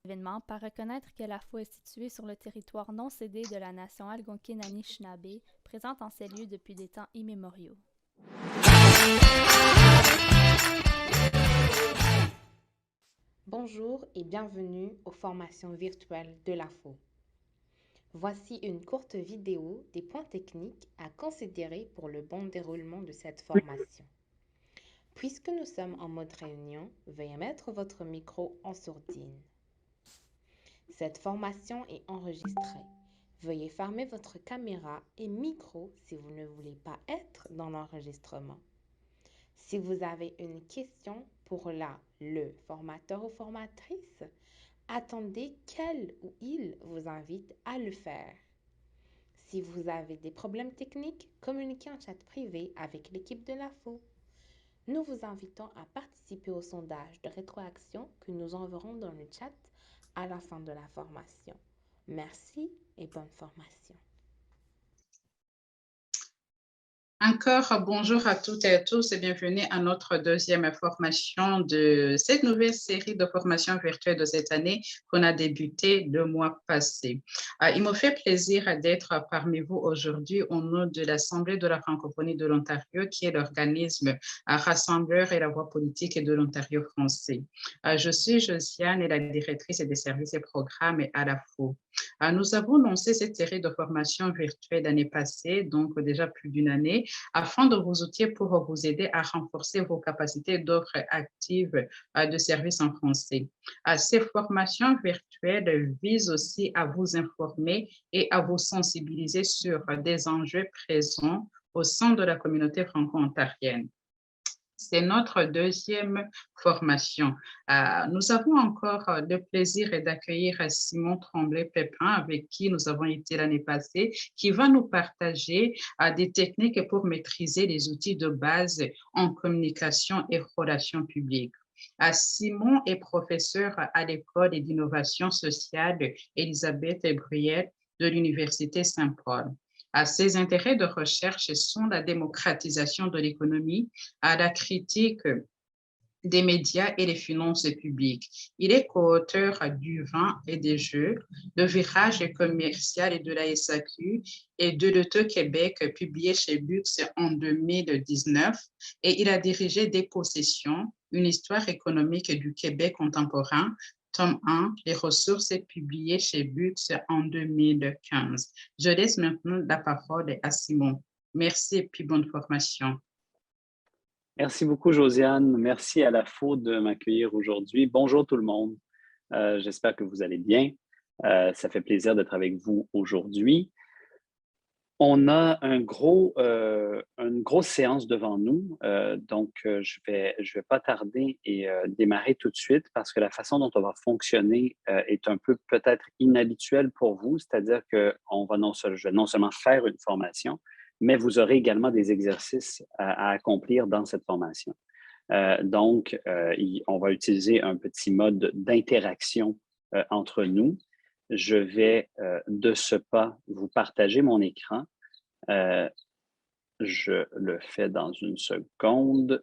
Événement par reconnaître que la FO est située sur le territoire non cédé de la nation Algonquin-Anishinaabe, présente en ces lieux depuis des temps immémoriaux. Bonjour et bienvenue aux formations virtuelles de la FO. Voici une courte vidéo des points techniques à considérer pour le bon déroulement de cette formation. Puisque nous sommes en mode réunion, veuillez mettre votre micro en sourdine. Cette formation est enregistrée. Veuillez fermer votre caméra et micro si vous ne voulez pas être dans l'enregistrement. Si vous avez une question pour le formateur ou formatrice, attendez qu'elle ou il vous invite à le faire. Si vous avez des problèmes techniques, communiquez en chat privé avec l'équipe de la FO. Nous vous invitons à participer au sondage de rétroaction que nous enverrons dans le chat à la fin de la formation. Merci et bonne formation. Encore bonjour à toutes et à tous et bienvenue à notre deuxième formation de cette nouvelle série de formations virtuelles de cette année qu'on a débuté le mois passé. Il me fait plaisir d'être parmi vous aujourd'hui au nom de l'Assemblée de la francophonie de l'Ontario, qui est l'organisme rassembleur et la voix politique de l'Ontario français. Je suis Josiane et la directrice des services et programmes à la FO. Nous avons lancé cette série de formations virtuelles l'année passée, donc déjà plus d'une année, afin de vous outiller pour vous aider à renforcer vos capacités d'offres actives de services en français. Ces formations virtuelles visent aussi à vous informer et à vous sensibiliser sur des enjeux présents au sein de la communauté franco-ontarienne. C'est notre deuxième formation. Nous avons encore le plaisir d'accueillir Simon Tremblay-Pépin, avec qui nous avons été l'année passée, qui va nous partager des techniques pour maîtriser les outils de base en communication et relations publiques. Simon est professeur à l'école d'innovation sociale Elisabeth Bruyère de l'Université Saint-Paul. Ses intérêts de recherche sont la démocratisation de l'économie, à la critique des médias et les finances publiques. Il est co-auteur du vin et des jeux, de Virage commercial et de la SAQ et de l'Auto Québec publié chez Lux en 2019 et il a dirigé Des possessions, une histoire économique du Québec contemporain, tome 1, les ressources publiées chez Lux en 2015. Je laisse maintenant la parole à Simon. Merci et puis bonne formation. Merci beaucoup, Josiane. Merci à la FO de m'accueillir aujourd'hui. Bonjour tout le monde. J'espère que vous allez bien. Ça fait plaisir d'être avec vous aujourd'hui. On a une grosse séance devant nous, donc je vais pas tarder et démarrer tout de suite parce que la façon dont on va fonctionner est un peu peut-être inhabituelle pour vous, c'est-à-dire que je vais non seulement faire une formation, mais vous aurez également des exercices à accomplir dans cette formation. Donc, on va utiliser un petit mode d'interaction entre nous. Je vais de ce pas vous partager mon écran. Je le fais dans une seconde.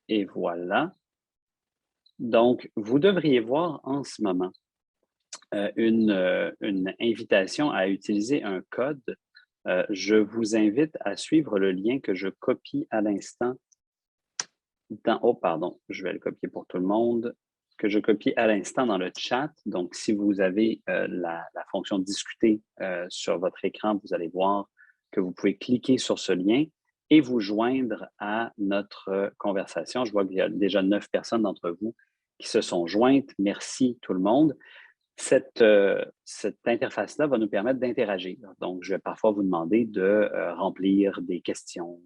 Et voilà. Donc, vous devriez voir en ce moment une invitation à utiliser un code. Je vous invite à suivre le lien que je copie à l'instant oh, pardon, je vais le copier pour tout le monde, que je copie à l'instant dans le chat. Donc, si vous avez la fonction discuter sur votre écran, vous allez voir que vous pouvez cliquer sur ce lien et vous joindre à notre conversation. Je vois qu'il y a déjà 9 personnes d'entre vous qui se sont jointes. Merci tout le monde. Cette interface-là va nous permettre d'interagir. Donc, je vais parfois vous demander de remplir des questions,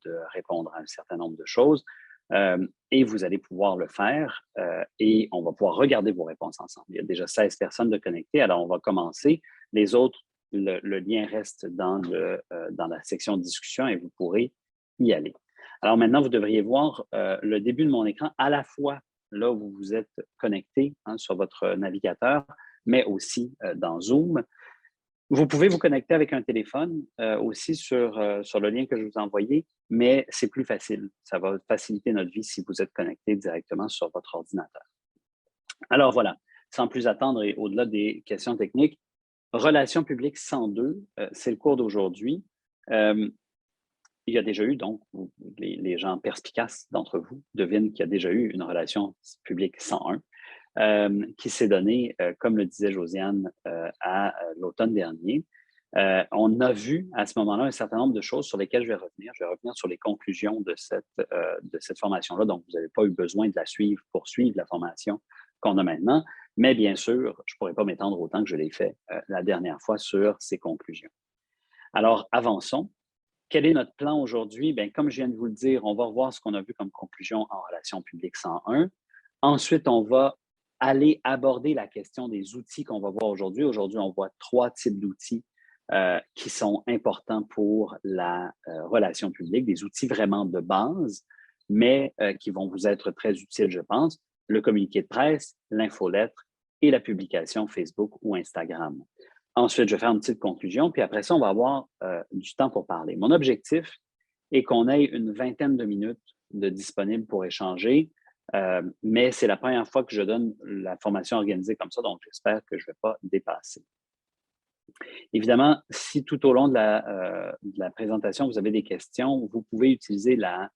de répondre à un certain nombre de choses. Et vous allez pouvoir le faire et on va pouvoir regarder vos réponses ensemble. Il y a déjà 16 personnes de connectées, alors on va commencer. Les autres, le lien reste dans la section discussion et vous pourrez y aller. Alors maintenant, vous devriez voir le début de mon écran à la fois là où vous vous êtes connecté sur votre navigateur, mais aussi dans Zoom. Vous pouvez vous connecter avec un téléphone aussi sur le lien que je vous ai envoyé, mais c'est plus facile. Ça va faciliter notre vie si vous êtes connecté directement sur votre ordinateur. Alors voilà, sans plus attendre et au-delà des questions techniques, Relations publiques 102, c'est le cours d'aujourd'hui. Il y a déjà eu, donc, les gens perspicaces d'entre vous devinent qu'il y a déjà eu une relation publique 101 qui s'est donnée, comme le disait Josiane, à l'automne dernier. On a vu à ce moment-là un certain nombre de choses sur lesquelles je vais revenir. Je vais revenir sur les conclusions de cette formation-là. Donc, vous n'avez pas eu besoin de la suivre pour suivre la formation qu'on a maintenant. Mais bien sûr, je ne pourrais pas m'étendre autant que je l'ai fait la dernière fois sur ces conclusions. Alors, avançons. Quel est notre plan aujourd'hui? Bien, comme je viens de vous le dire, on va revoir ce qu'on a vu comme conclusion en Relations publiques 101. Ensuite, on va aller aborder la question des outils qu'on va voir aujourd'hui. Aujourd'hui, on voit 3 types d'outils qui sont importants pour la relation publique, des outils vraiment de base, mais qui vont vous être très utiles, je pense. Le communiqué de presse, l'infolettre et la publication Facebook ou Instagram. Ensuite, je vais faire une petite conclusion, puis après ça, on va avoir du temps pour parler. Mon objectif est qu'on ait une vingtaine de minutes de disponibles pour échanger, mais c'est la première fois que je donne la formation organisée comme ça, donc j'espère que je ne vais pas dépasser. Évidemment, si tout au long de la présentation, vous avez des questions, vous pouvez utiliser la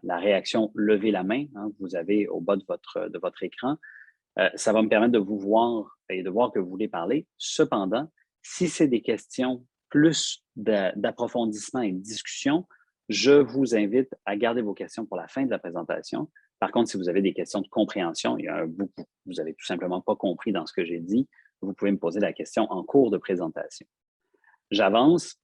réaction « Levez la main », hein, que vous avez au bas de votre écran. Ça va me permettre de vous voir et de voir que vous voulez parler. Cependant, si c'est des questions plus d'approfondissement et de discussion, je vous invite à garder vos questions pour la fin de la présentation. Par contre, si vous avez des questions de compréhension, il y a beaucoup, vous n'avez tout simplement pas compris dans ce que j'ai dit, vous pouvez me poser la question en cours de présentation. J'avance.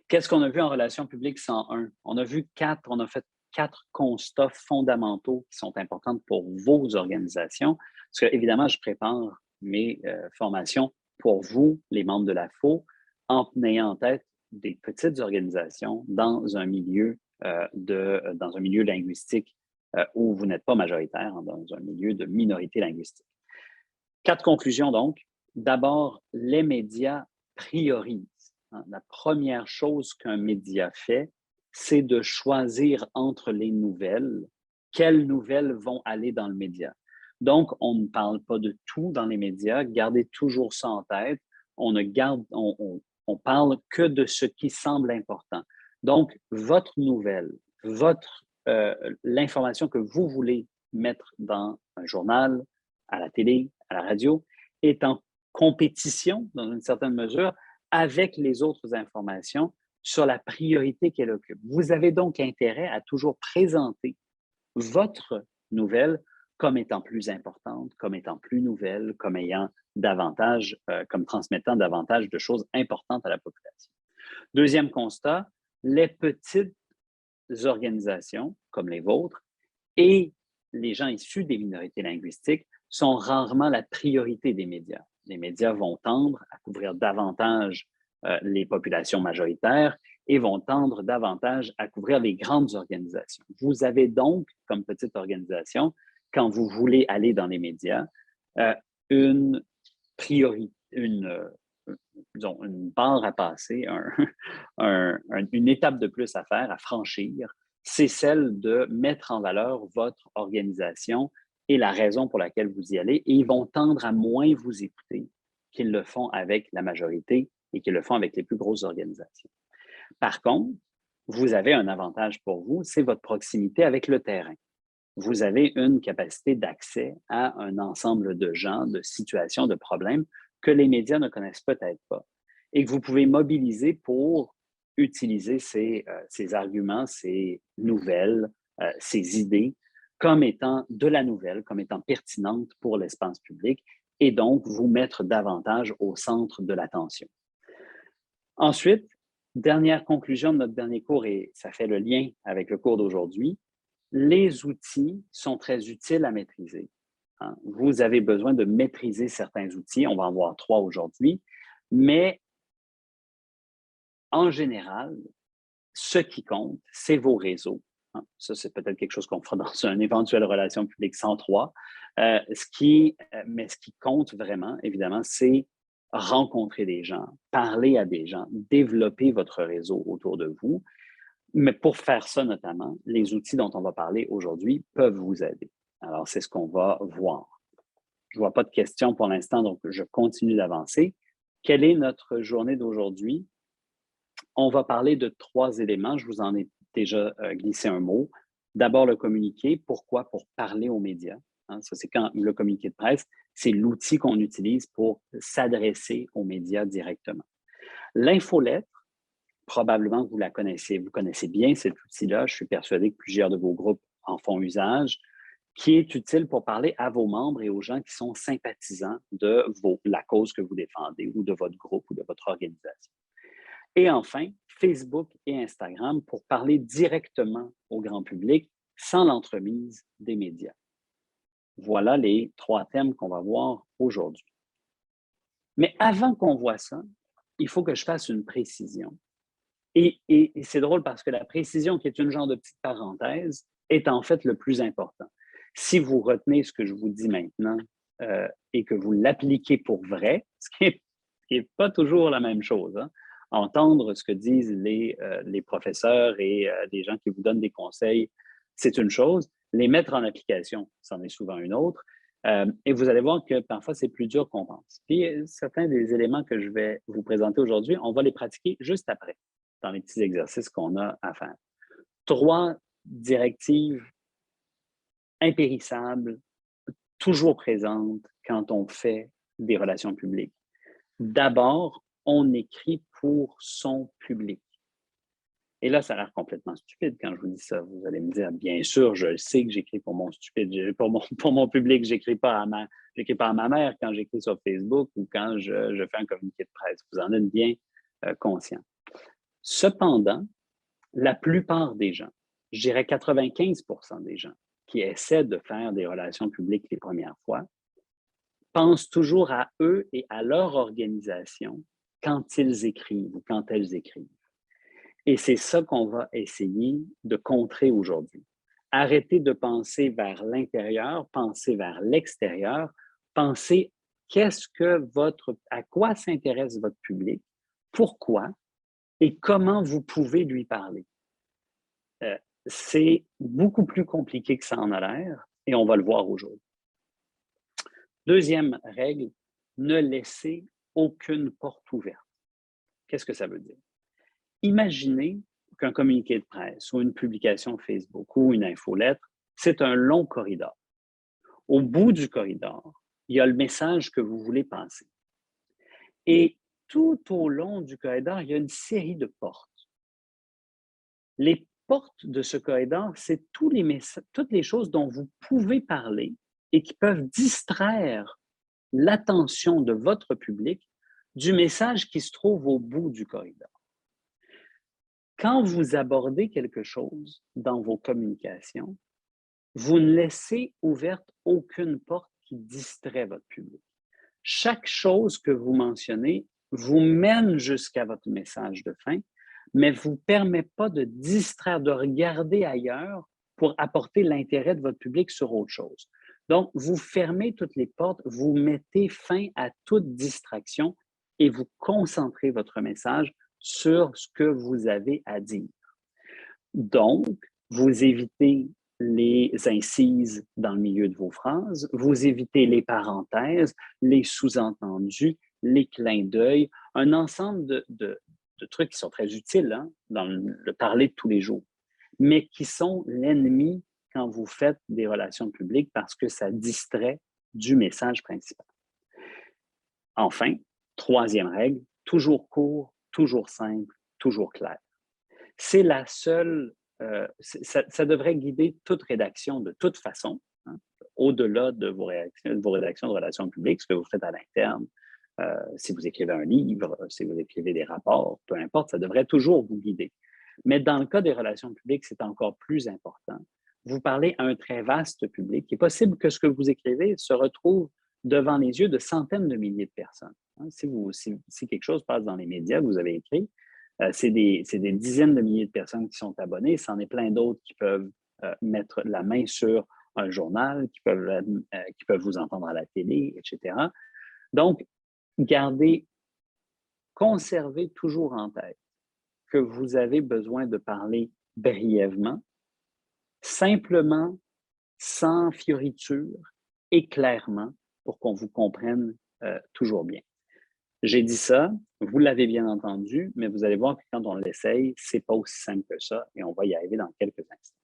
Qu'est-ce qu'on a vu en Relations publiques 101? On a fait 4 constats fondamentaux qui sont importants pour vos organisations. Parce que, évidemment, je prépare mes formations pour vous, les membres de la FO, en ayant en tête des petites organisations dans un milieu, linguistique où vous n'êtes pas majoritaire, hein, dans un milieu de minorité linguistique. 4 conclusions, donc. D'abord, les médias priorisent. Hein. La première chose qu'un média fait, c'est de choisir entre les nouvelles, quelles nouvelles vont aller dans le média. Donc, on ne parle pas de tout dans les médias, gardez toujours ça en tête. On parle que de ce qui semble important. Donc, votre nouvelle, l'information que vous voulez mettre dans un journal, à la télé, à la radio, est en compétition, dans une certaine mesure, avec les autres informations sur la priorité qu'elle occupe. Vous avez donc intérêt à toujours présenter votre nouvelle comme étant plus importante, comme étant plus nouvelle, comme comme transmettant davantage de choses importantes à la population. Deuxième constat, les petites organisations comme les vôtres et les gens issus des minorités linguistiques sont rarement la priorité des médias. Les médias vont tendre à couvrir davantage les populations majoritaires et vont tendre davantage à couvrir les grandes organisations. Vous avez donc, comme petite organisation, quand vous voulez aller dans les médias, une priorité, disons, une barre à passer, une étape de plus à faire, à franchir, c'est celle de mettre en valeur votre organisation et la raison pour laquelle vous y allez, et ils vont tendre à moins vous écouter qu'ils le font avec la majorité et qu'ils le font avec les plus grosses organisations. Par contre, vous avez un avantage pour vous, c'est votre proximité avec le terrain. Vous avez une capacité d'accès à un ensemble de gens, de situations, de problèmes que les médias ne connaissent peut-être pas et que vous pouvez mobiliser pour utiliser ces arguments, ces nouvelles, ces idées comme étant de la nouvelle, comme étant pertinente pour l'espace public et donc vous mettre davantage au centre de l'attention. Ensuite, dernière conclusion de notre dernier cours, et ça fait le lien avec le cours d'aujourd'hui, les outils sont très utiles à maîtriser. Hein. Vous avez besoin de maîtriser certains outils, on va en voir 3 aujourd'hui, mais en général, ce qui compte, c'est vos réseaux. Hein. Ça, c'est peut-être quelque chose qu'on fera dans une éventuelle relation publique 103. Mais ce qui compte vraiment, évidemment, c'est rencontrer des gens, parler à des gens, développer votre réseau autour de vous. Mais pour faire ça, notamment, les outils dont on va parler aujourd'hui peuvent vous aider. Alors, c'est ce qu'on va voir. Je ne vois pas de questions pour l'instant, donc je continue d'avancer. Quelle est notre journée d'aujourd'hui? On va parler de 3 éléments. Je vous en ai déjà glissé un mot. D'abord, le communiqué. Pourquoi? Pour parler aux médias. Hein, ça, c'est quand le communiqué de presse, c'est l'outil qu'on utilise pour s'adresser aux médias directement. L'infolettre, probablement que vous la connaissez. Vous connaissez bien cet outil-là. Je suis persuadé que plusieurs de vos groupes en font usage, qui est utile pour parler à vos membres et aux gens qui sont sympathisants de la cause que vous défendez ou de votre groupe ou de votre organisation. Et enfin, Facebook et Instagram pour parler directement au grand public sans l'entremise des médias. Voilà les 3 thèmes qu'on va voir aujourd'hui. Mais avant qu'on voit ça, il faut que je fasse une précision. Et c'est drôle parce que la précision, qui est une genre de petite parenthèse, est en fait le plus important. Si vous retenez ce que je vous dis maintenant et que vous l'appliquez pour vrai, ce qui n'est pas toujours la même chose, hein? Entendre ce que disent les professeurs et les gens qui vous donnent des conseils, c'est une chose. Les mettre en application, c'en est souvent une autre. Et vous allez voir que parfois, c'est plus dur qu'on pense. Puis, certains des éléments que je vais vous présenter aujourd'hui, on va les pratiquer juste après, dans les petits exercices qu'on a à faire. 3 directives impérissables, toujours présentes quand on fait des relations publiques. D'abord, on écrit pour son public. Et là, ça a l'air complètement stupide quand je vous dis ça. Vous allez me dire, bien sûr, je sais que j'écris pour mon public. J'écris pas à ma mère quand j'écris sur Facebook ou quand je fais un communiqué de presse. Vous en êtes bien conscient. Cependant, la plupart des gens, je dirais 95% des gens qui essaient de faire des relations publiques les premières fois, pensent toujours à eux et à leur organisation quand ils écrivent ou quand elles écrivent. Et c'est ça qu'on va essayer de contrer aujourd'hui. Arrêtez de penser vers l'intérieur, pensez vers l'extérieur, pensez à quoi s'intéresse votre public, pourquoi et comment vous pouvez lui parler. C'est beaucoup plus compliqué que ça en a l'air et on va le voir aujourd'hui. Deuxième règle, ne laissez aucune porte ouverte. Qu'est-ce que ça veut dire? Imaginez qu'un communiqué de presse ou une publication Facebook ou une infolettre, c'est un long corridor. Au bout du corridor, il y a le message que vous voulez passer. Et tout au long du corridor, il y a une série de portes. Les portes de ce corridor, c'est toutes les choses dont vous pouvez parler et qui peuvent distraire l'attention de votre public du message qui se trouve au bout du corridor. Quand vous abordez quelque chose dans vos communications, vous ne laissez ouverte aucune porte qui distrait votre public. Chaque chose que vous mentionnez vous mène jusqu'à votre message de fin, mais ne vous permet pas de distraire, de regarder ailleurs pour apporter l'intérêt de votre public sur autre chose. Donc, vous fermez toutes les portes, vous mettez fin à toute distraction et vous concentrez votre message sur ce que vous avez à dire. Donc, vous évitez les incises dans le milieu de vos phrases, vous évitez les parenthèses, les sous-entendus, les clins d'œil, un ensemble de trucs qui sont très utiles dans le parler de tous les jours, mais qui sont l'ennemi quand vous faites des relations publiques parce que ça distrait du message principal. Enfin, troisième règle, toujours court, toujours simple, toujours clair. C'est la seule, ça devrait guider toute rédaction de toute façon, hein, au-delà de vos rédactions de relations publiques, ce que vous faites à l'interne. Si vous écrivez un livre, si vous écrivez des rapports, peu importe, ça devrait toujours vous guider. Mais dans le cas des relations publiques, c'est encore plus important. Vous parlez à un très vaste public. Il est possible que ce que vous écrivez se retrouve devant les yeux de centaines de milliers de personnes. Si quelque chose passe dans les médias, vous avez écrit, c'est des dizaines de milliers de personnes qui sont abonnées. C'en est plein d'autres qui peuvent mettre la main sur un journal, qui peuvent vous entendre à la télé, etc. Donc, conservez toujours en tête que vous avez besoin de parler brièvement, simplement, sans fioriture et clairement, pour qu'on vous comprenne toujours bien. J'ai dit ça, vous l'avez bien entendu, mais vous allez voir que quand on l'essaye, ce n'est pas aussi simple que ça et on va y arriver dans quelques instants.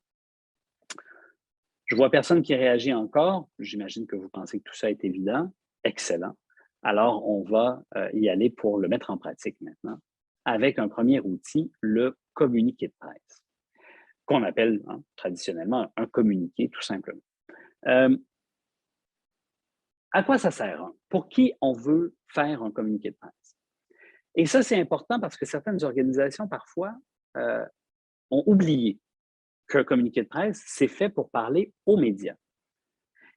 Je vois personne qui réagit encore. J'imagine que vous pensez que tout ça est évident. Excellent. Alors, on va y aller pour le mettre en pratique maintenant avec un premier outil, le communiqué de presse, qu'on appelle traditionnellement un communiqué, tout simplement. À quoi ça sert? Pour qui on veut faire un communiqué de presse? Et ça, c'est important parce que certaines organisations, parfois, ont oublié qu'un communiqué de presse, c'est fait pour parler aux médias.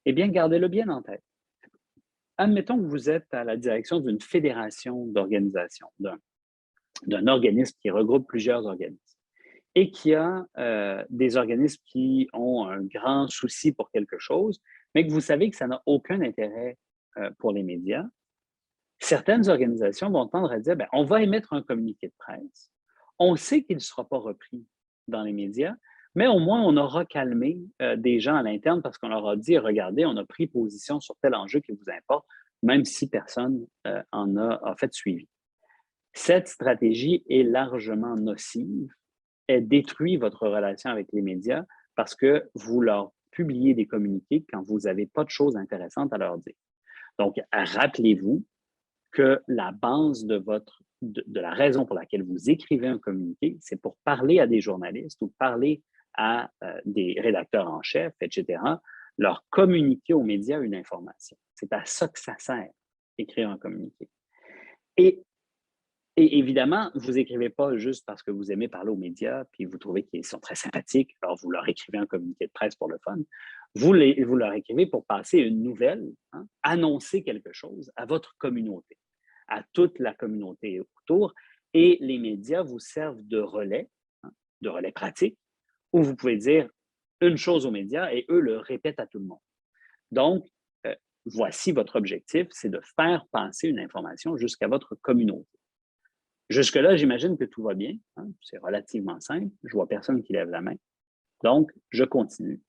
Eh bien, gardez-le bien en tête. Admettons que vous êtes à la direction d'une fédération d'organisations, d'un organisme qui regroupe plusieurs organismes et qui a des organismes qui ont un grand souci pour quelque chose, mais que vous savez que ça n'a aucun intérêt pour les médias. Certaines organisations vont tendre à dire, bien, on va émettre un communiqué de presse. On sait qu'il ne sera pas repris dans les médias, mais au moins on aura calmé des gens à l'interne parce qu'on leur a dit, regardez, on a pris position sur tel enjeu qui vous importe, même si personne en a fait suivi. Cette stratégie est largement nocive. Elle détruit votre relation avec les médias parce que vous leur publiez des communiqués quand vous n'avez pas de choses intéressantes à leur dire. Donc, rappelez-vous que la base de la raison pour laquelle vous écrivez un communiqué, c'est pour parler à des journalistes ou parler à des rédacteurs en chef, etc., leur communiquer aux médias une information. C'est à ça que ça sert, écrire un communiqué. Et évidemment, vous n'écrivez pas juste parce que vous aimez parler aux médias puis vous trouvez qu'ils sont très sympathiques, alors vous leur écrivez un communiqué de presse pour le fun. Vous leur écrivez pour passer une nouvelle, annoncer quelque chose à votre communauté, à toute la communauté autour. Et les médias vous servent de relais pratique, où vous pouvez dire une chose aux médias et eux le répètent à tout le monde. Donc, voici votre objectif, c'est de faire passer une information jusqu'à votre communauté. Jusque-là, j'imagine que tout va bien. C'est relativement simple. Je ne vois personne qui lève la main. Donc, je continue.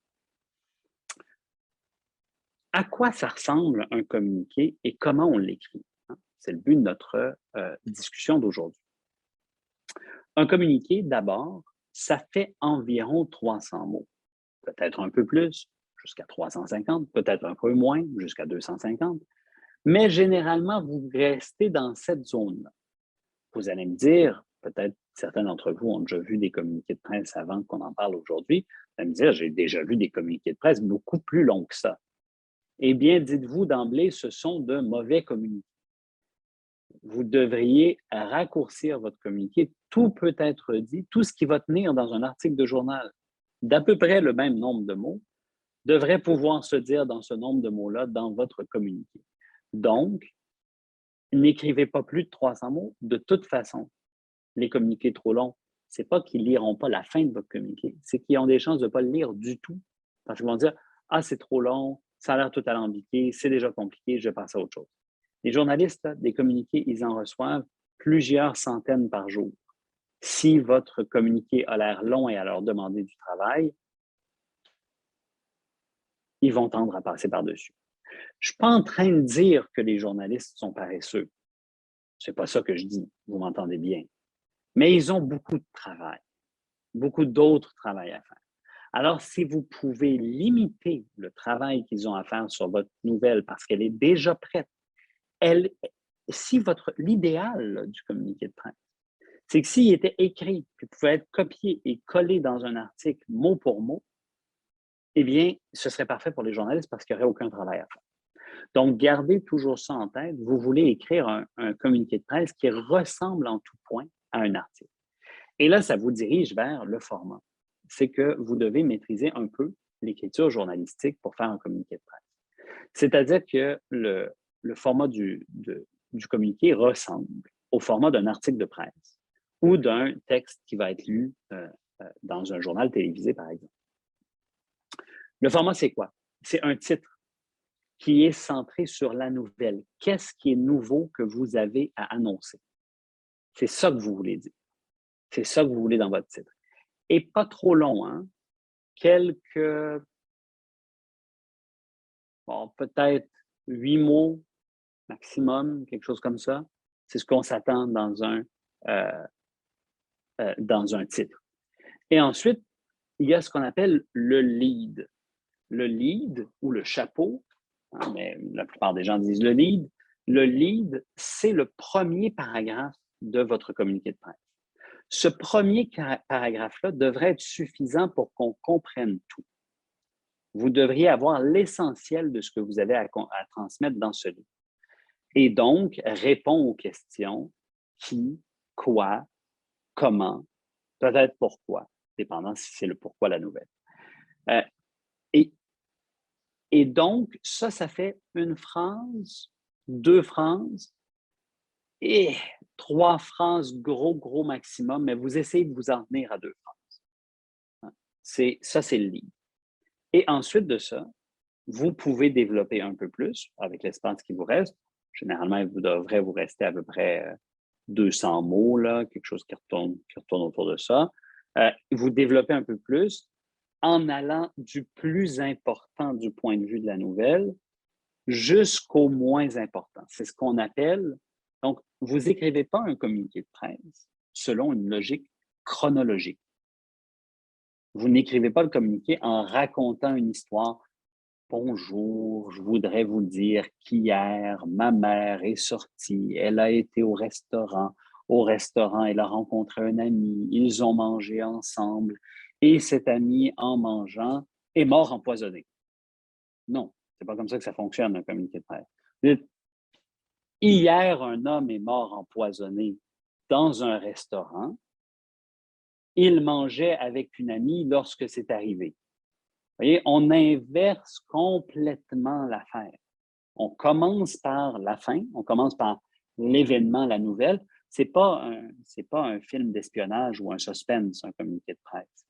À quoi ça ressemble un communiqué et comment on l'écrit? C'est le but de notre discussion d'aujourd'hui. Un communiqué, d'abord, ça fait environ 300 mots. Peut-être un peu plus, jusqu'à 350, peut-être un peu moins, jusqu'à 250. Mais généralement, vous restez dans cette zone-là. Vous allez me dire, peut-être certains d'entre vous ont déjà vu des communiqués de presse avant qu'on en parle aujourd'hui. Vous allez me dire, j'ai déjà vu des communiqués de presse beaucoup plus longs que ça. Eh bien, dites-vous d'emblée, ce sont de mauvais communiqués. Vous devriez raccourcir votre communiqué. Tout peut être dit, tout ce qui va tenir dans un article de journal d'à peu près le même nombre de mots devrait pouvoir se dire dans ce nombre de mots-là dans votre communiqué. Donc, n'écrivez pas plus de 300 mots. De toute façon, les communiqués trop longs, ce n'est pas qu'ils ne liront pas la fin de votre communiqué, c'est qu'ils ont des chances de ne pas le lire du tout. Parce qu'ils vont dire « Ah, c'est trop long, ça a l'air tout alambiqué, c'est déjà compliqué, je passe à autre chose. » Les journalistes, des communiqués, ils en reçoivent plusieurs centaines par jour. Si votre communiqué a l'air long et à leur demander du travail, ils vont tendre à passer par-dessus. Je ne suis pas en train de dire que les journalistes sont paresseux. Ce n'est pas ça que je dis, vous m'entendez bien. Mais ils ont beaucoup de travail, beaucoup d'autres travail à faire. Alors, si vous pouvez limiter le travail qu'ils ont à faire sur votre nouvelle parce qu'elle est déjà prête, l'idéal du communiqué de presse, c'est que s'il était écrit, puis pouvait être copié et collé dans un article mot pour mot, eh bien, ce serait parfait pour les journalistes parce qu'il n'y aurait aucun travail à faire. Donc, gardez toujours ça en tête. Vous voulez écrire un communiqué de presse qui ressemble en tout point à un article. Et là, ça vous dirige vers le format. C'est que vous devez maîtriser un peu l'écriture journalistique pour faire un communiqué de presse. C'est-à-dire que le format du communiqué ressemble au format d'un article de presse ou d'un texte qui va être lu dans un journal télévisé, par exemple. Le format, c'est quoi? C'est un titre qui est centré sur la nouvelle. Qu'est-ce qui est nouveau que vous avez à annoncer? C'est ça que vous voulez dire. C'est ça que vous voulez dans votre titre. Et pas trop long, hein? Peut-être 8 mots maximum, quelque chose comme ça. C'est ce qu'on s'attend dans un titre. Et ensuite, il y a ce qu'on appelle le lead. Le lead ou le chapeau, hein, mais la plupart des gens disent le lead. Le lead, c'est le premier paragraphe de votre communiqué de presse. Ce premier paragraphe-là devrait être suffisant pour qu'on comprenne tout. Vous devriez avoir l'essentiel de ce que vous avez à transmettre dans ce livre. Et donc, répond aux questions qui, quoi, comment, peut-être pourquoi, dépendant si c'est le pourquoi la nouvelle. Et donc, ça fait une phrase, 2 phrases et 3 phrases gros maximum, mais vous essayez de vous en tenir à 2 phrases. Ça, c'est le livre. Et ensuite de ça, vous pouvez développer un peu plus avec l'espace qui vous reste. Généralement, vous devrez vous rester à peu près 200 mots, là, quelque chose qui retourne autour de ça. Vous développez un peu plus en allant du plus important du point de vue de la nouvelle jusqu'au moins important. C'est ce qu'on appelle, donc, vous n'écrivez pas un communiqué de presse selon une logique chronologique. Vous n'écrivez pas le communiqué en racontant une histoire. Bonjour, je voudrais vous dire qu'hier, ma mère est sortie, elle a été au restaurant. Au restaurant, elle a rencontré un ami, ils ont mangé ensemble et cet ami, en mangeant, est mort empoisonné. Non, c'est pas comme ça que ça fonctionne, un communiqué de presse. Hier, un homme est mort empoisonné dans un restaurant. Il mangeait avec une amie lorsque c'est arrivé. Vous voyez, on inverse complètement l'affaire. On commence par la fin, on commence par l'événement, la nouvelle. C'est pas un film d'espionnage ou un suspense, un communiqué de presse.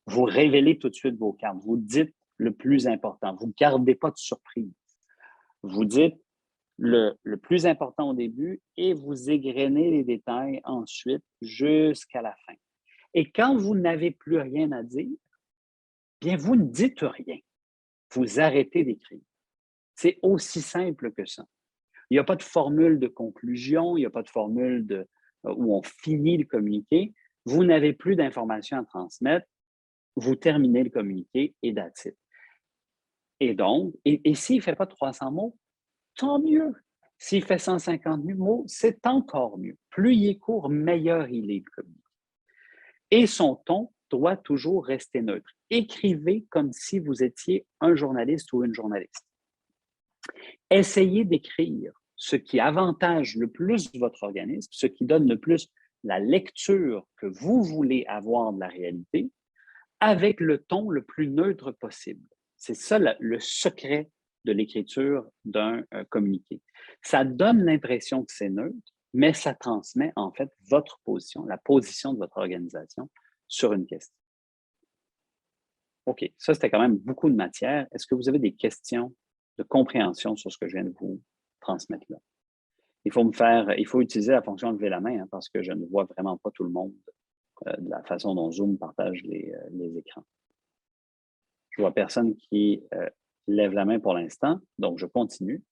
Vous révélez tout de suite vos cartes. Vous dites le plus important. Vous ne gardez pas de surprise. Vous dites le plus important au début et vous égrenez les détails ensuite jusqu'à la fin. Et quand vous n'avez plus rien à dire, bien, vous ne dites rien. Vous arrêtez d'écrire. C'est aussi simple que ça. Il n'y a pas de formule de conclusion, il n'y a pas de formule où on finit le communiqué. Vous n'avez plus d'informations à transmettre, vous terminez le communiqué et that's it. Et donc, et s'il ne fait pas 300 mots, tant mieux. S'il fait 150 mots, c'est encore mieux. Plus il est court, meilleur il est, le communiqué. Et son ton doit toujours rester neutre. Écrivez comme si vous étiez un journaliste ou une journaliste. Essayez d'écrire ce qui avantage le plus votre organisme, ce qui donne le plus la lecture que vous voulez avoir de la réalité, avec le ton le plus neutre possible. C'est ça le secret de l'écriture d'un communiqué. Ça donne l'impression que c'est neutre, mais ça transmet en fait votre position, la position de votre organisation sur une question. OK, ça c'était quand même beaucoup de matière. Est-ce que vous avez des questions de compréhension sur ce que je viens de vous transmettre là? Il faut utiliser la fonction lever la main, hein, parce que je ne vois vraiment pas tout le monde de la façon dont Zoom partage les écrans. Je vois personne qui lève la main pour l'instant, donc je continue.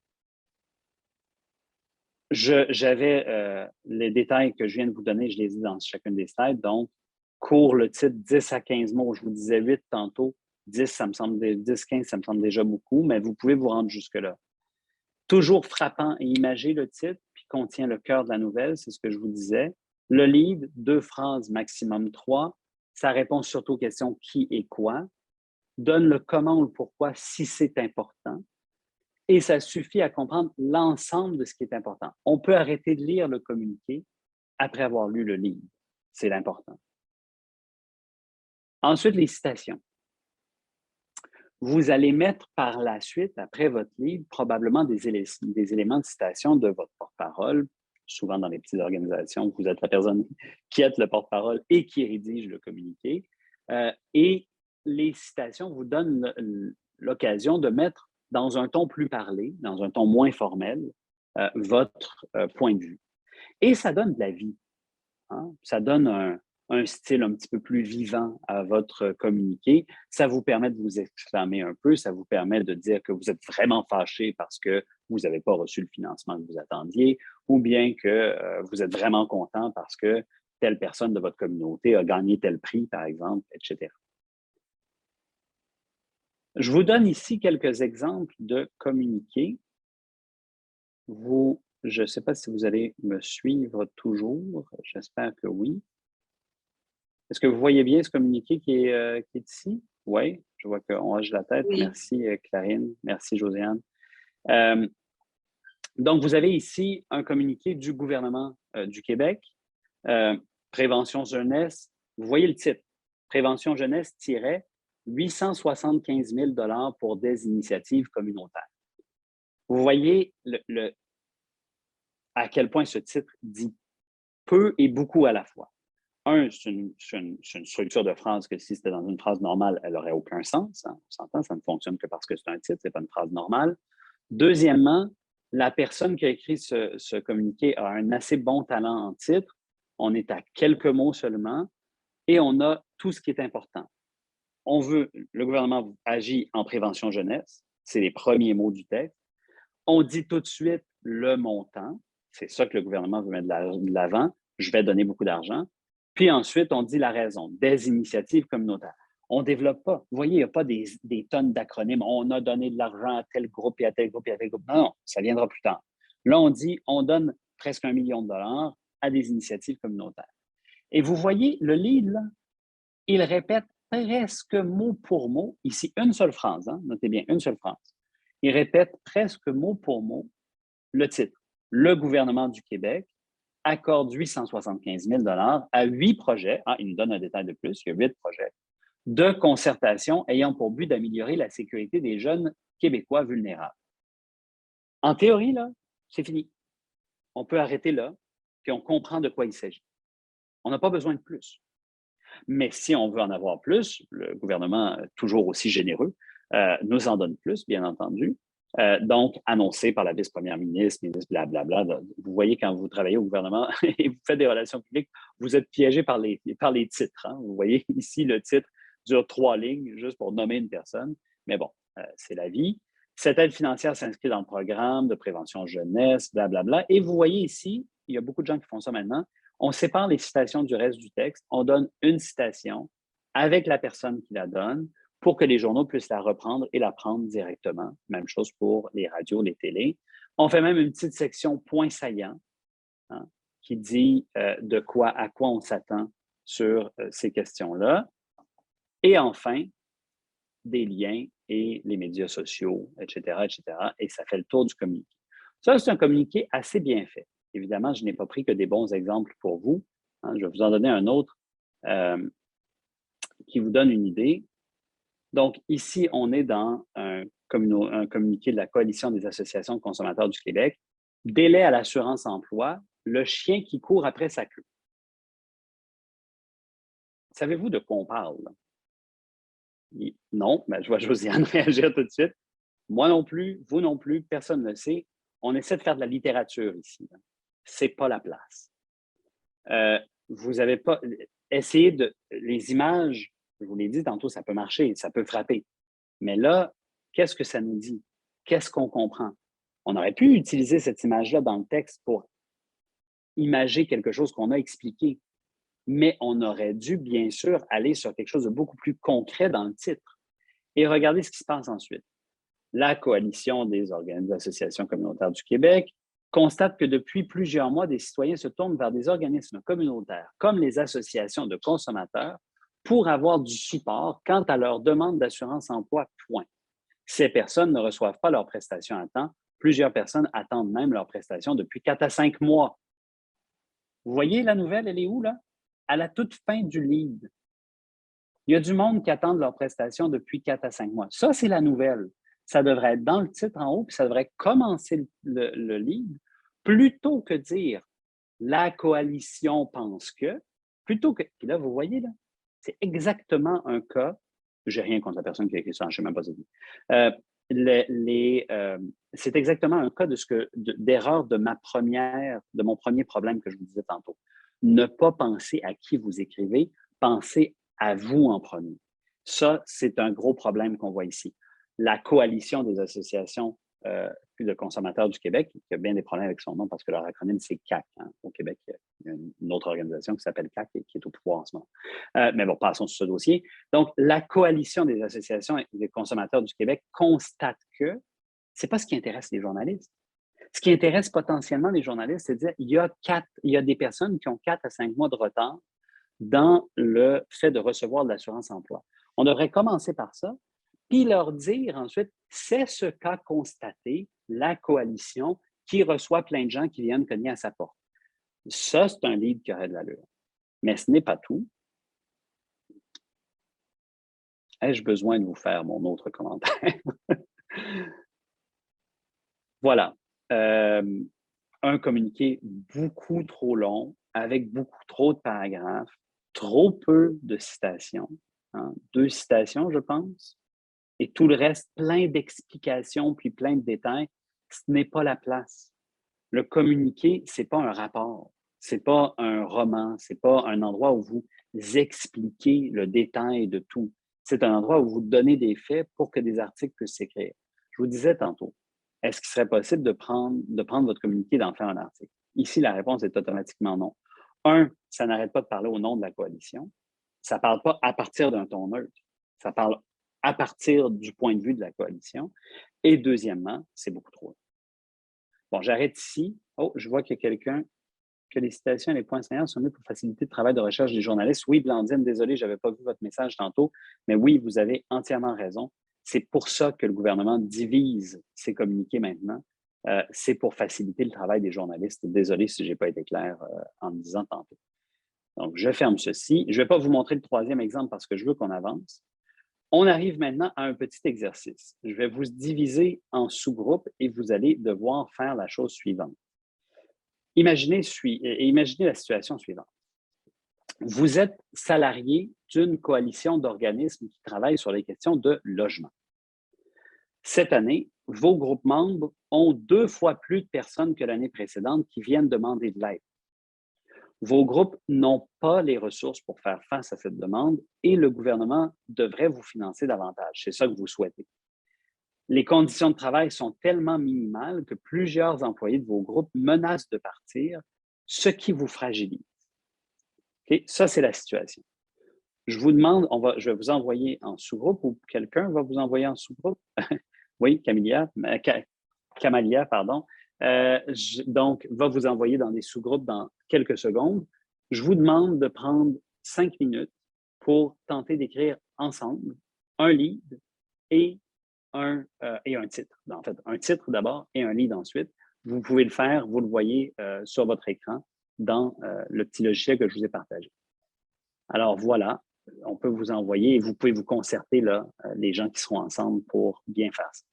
J'avais les détails que je viens de vous donner, je les ai dans chacune des slides. Donc, court le titre 10 à 15 mots. Je vous disais 8 tantôt. 10, 15, ça me semble déjà beaucoup, mais vous pouvez vous rendre jusque-là. Toujours frappant et imagé le titre, puis contient le cœur de la nouvelle, c'est ce que je vous disais. Le lead, 2 phrases, maximum 3. Ça répond surtout aux questions qui et quoi. Donne le comment ou le pourquoi si c'est important. Et ça suffit à comprendre l'ensemble de ce qui est important. On peut arrêter de lire le communiqué après avoir lu le livre. C'est l'important. Ensuite, les citations. Vous allez mettre par la suite, après votre livre, probablement des éléments de citation de votre porte-parole. Souvent, dans les petites organisations, vous êtes la personne qui est le porte-parole et qui rédige le communiqué. Et les citations vous donnent l'occasion de mettre dans un ton plus parlé, dans un ton moins formel, votre point de vue. Et ça donne de la vie. Hein? Ça donne un style un petit peu plus vivant à votre communiqué. Ça vous permet de vous exclamer un peu, ça vous permet de dire que vous êtes vraiment fâché parce que vous n'avez pas reçu le financement que vous attendiez, ou bien que vous êtes vraiment content parce que telle personne de votre communauté a gagné tel prix, par exemple, etc. Je vous donne ici quelques exemples de communiqués. Je ne sais pas si vous allez me suivre toujours. J'espère que oui. Est-ce que vous voyez bien ce communiqué qui est ici? Oui, je vois qu'on hoche la tête. Oui. Merci, Clarine. Merci, Josiane. Donc, vous avez ici un communiqué du gouvernement du Québec. Prévention jeunesse. Vous voyez le titre. Prévention jeunesse - 875 000 $ pour des initiatives communautaires. Vous voyez à quel point ce titre dit peu et beaucoup à la fois. C'est une structure de phrase que si c'était dans une phrase normale, elle n'aurait aucun sens. Hein. On s'entend, ça ne fonctionne que parce que c'est un titre, ce n'est pas une phrase normale. Deuxièmement, la personne qui a écrit ce communiqué a un assez bon talent en titre. On est à quelques mots seulement et on a tout ce qui est important. Le gouvernement agit en prévention jeunesse, c'est les premiers mots du texte. On dit tout de suite le montant, c'est ça que le gouvernement veut mettre de l'avant, je vais donner beaucoup d'argent. Puis ensuite, on dit la raison, des initiatives communautaires. On ne développe pas. Vous voyez, il n'y a pas des tonnes d'acronymes. On a donné de l'argent à tel groupe et à tel groupe et à tel groupe. Non, ça viendra plus tard. Là, on dit, on donne presque $1 million à des initiatives communautaires. Et vous voyez, le lead, là, il répète presque mot pour mot, ici une seule phrase, hein, notez bien, une seule phrase. Il répète presque mot pour mot le titre. Le gouvernement du Québec accorde 875 000 $ à 8 projets, il nous donne un détail de plus, il y a 8 projets, de concertation ayant pour but d'améliorer la sécurité des jeunes Québécois vulnérables. En théorie, là, c'est fini. On peut arrêter là, puis on comprend de quoi il s'agit. On n'a pas besoin de plus. Mais si on veut en avoir plus, le gouvernement, toujours aussi généreux, nous en donne plus, bien entendu. Donc, annoncé par la vice-première ministre, blablabla. Vous voyez, quand vous travaillez au gouvernement et vous faites des relations publiques, vous êtes piégé par les titres. Hein. Vous voyez ici, le titre dure 3 lignes juste pour nommer une personne. Mais bon, c'est la vie. Cette aide financière s'inscrit dans le programme de prévention jeunesse, blablabla. Et vous voyez ici, il y a beaucoup de gens qui font ça maintenant, on sépare les citations du reste du texte. On donne une citation avec la personne qui la donne pour que les journaux puissent la reprendre et la prendre directement. Même chose pour les radios, les télés. On fait même une petite section point saillant qui dit à quoi on s'attend sur ces questions-là. Et enfin, des liens et les médias sociaux, etc., etc. Et ça fait le tour du communiqué. Ça, c'est un communiqué assez bien fait. Évidemment, je n'ai pas pris que des bons exemples pour vous. Hein. Je vais vous en donner un autre qui vous donne une idée. Donc, ici, on est dans un communiqué de la Coalition des associations de consommateurs du Québec. Délai à l'assurance emploi, le chien qui court après sa queue. Savez-vous de quoi on parle? Non, mais je vois Josiane réagir tout de suite. Moi non plus, vous non plus, personne ne le sait. On essaie de faire de la littérature ici. Ce n'est pas la place. Vous n'avez pas... Essayez de... Les images, je vous l'ai dit tantôt, ça peut marcher, ça peut frapper. Mais là, qu'est-ce que ça nous dit? Qu'est-ce qu'on comprend? On aurait pu utiliser cette image-là dans le texte pour imager quelque chose qu'on a expliqué. Mais on aurait dû, bien sûr, aller sur quelque chose de beaucoup plus concret dans le titre. Et regardez ce qui se passe ensuite. La Coalition des associations communautaires du Québec constate que depuis plusieurs mois, des citoyens se tournent vers des organismes communautaires, comme les associations de consommateurs, pour avoir du support quant à leur demande d'assurance emploi, point. Ces personnes ne reçoivent pas leurs prestations à temps. Plusieurs personnes attendent même leurs prestations depuis 4 à 5 mois. Vous voyez la nouvelle, elle est où, là? À la toute fin du lead. Il y a du monde qui attend leurs prestations depuis 4 à 5 mois. Ça, c'est la nouvelle. Ça devrait être dans le titre en haut, puis ça devrait commencer le lead, plutôt que dire « la coalition pense que », plutôt que… Puis là, vous voyez, là, c'est exactement un cas, je n'ai rien contre la personne qui a écrit ça, je ne sais même pas ce que c'est exactement un cas d'erreur de mon premier problème que je vous disais tantôt. Ne pas penser à qui vous écrivez, pensez à vous en premier. Ça, c'est un gros problème qu'on voit ici. La Coalition des associations plus de consommateurs du Québec, qui a bien des problèmes avec son nom parce que leur acronyme, c'est CAC. Hein. Au Québec, il y a une autre organisation qui s'appelle CAC et qui est au pouvoir en ce moment. Mais bon, passons sur ce dossier. Donc, la Coalition des associations des consommateurs du Québec constate que ce n'est pas ce qui intéresse les journalistes. Ce qui intéresse potentiellement les journalistes, c'est de dire il y a des personnes qui ont 4 à 5 mois de retard dans le fait de recevoir de l'assurance-emploi. On devrait commencer par ça, puis leur dire ensuite, c'est ce qu'a constaté la coalition qui reçoit plein de gens qui viennent cogner à sa porte. Ça, c'est un lead qui aurait de l'allure. Mais ce n'est pas tout. Ai-je besoin de vous faire mon autre commentaire? Voilà. Un communiqué beaucoup trop long, avec beaucoup trop de paragraphes, trop peu de citations. Hein, 2 citations, je pense. Et tout le reste, plein d'explications, puis plein de détails. Ce n'est pas la place. Le communiqué, ce n'est pas un rapport. Ce n'est pas un roman. Ce n'est pas un endroit où vous expliquez le détail de tout. C'est un endroit où vous donnez des faits pour que des articles puissent s'écrire. Je vous disais tantôt, est-ce qu'il serait possible de prendre votre communiqué et d'en faire un article? Ici, la réponse est automatiquement non. Ça n'arrête pas de parler au nom de la coalition. Ça ne parle pas à partir d'un ton neutre. Ça parle à partir du point de vue de la coalition. Et deuxièmement, c'est beaucoup trop. Bon, j'arrête ici. Oh, je vois qu'il y a quelqu'un que les citations et les points saillants sont mis pour faciliter le travail de recherche des journalistes. Oui, Blandine, désolé, je n'avais pas vu votre message tantôt, mais oui, vous avez entièrement raison. C'est pour ça que le gouvernement divise ses communiqués maintenant. C'est pour faciliter le travail des journalistes. Désolé si je n'ai pas été clair en me disant tantôt. Donc, je ferme ceci. Je ne vais pas vous montrer le 3e exemple parce que je veux qu'on avance. On arrive maintenant à un petit exercice. Je vais vous diviser en sous-groupes et vous allez devoir faire la chose suivante. Imaginez la situation suivante. Vous êtes salarié d'une coalition d'organismes qui travaillent sur les questions de logement. Cette année, vos groupes membres ont 2 fois plus de personnes que l'année précédente qui viennent demander de l'aide. Vos groupes n'ont pas les ressources pour faire face à cette demande et le gouvernement devrait vous financer davantage. C'est ça que vous souhaitez. Les conditions de travail sont tellement minimales que plusieurs employés de vos groupes menacent de partir, ce qui vous fragilise. Okay? Ça, c'est la situation. Je vous demande, je vais vous envoyer en sous-groupe ou quelqu'un va vous envoyer en sous-groupe. Oui, Camalia, pardon. Donc, va vous envoyer dans des sous-groupes dans quelques secondes. Je vous demande de prendre 5 minutes pour tenter d'écrire ensemble un lead et un titre. En fait, un titre d'abord et un lead ensuite. Vous pouvez le faire, vous le voyez sur votre écran dans le petit logiciel que je vous ai partagé. Alors voilà, on peut vous envoyer et vous pouvez vous concerter là, les gens qui seront ensemble pour bien faire ça.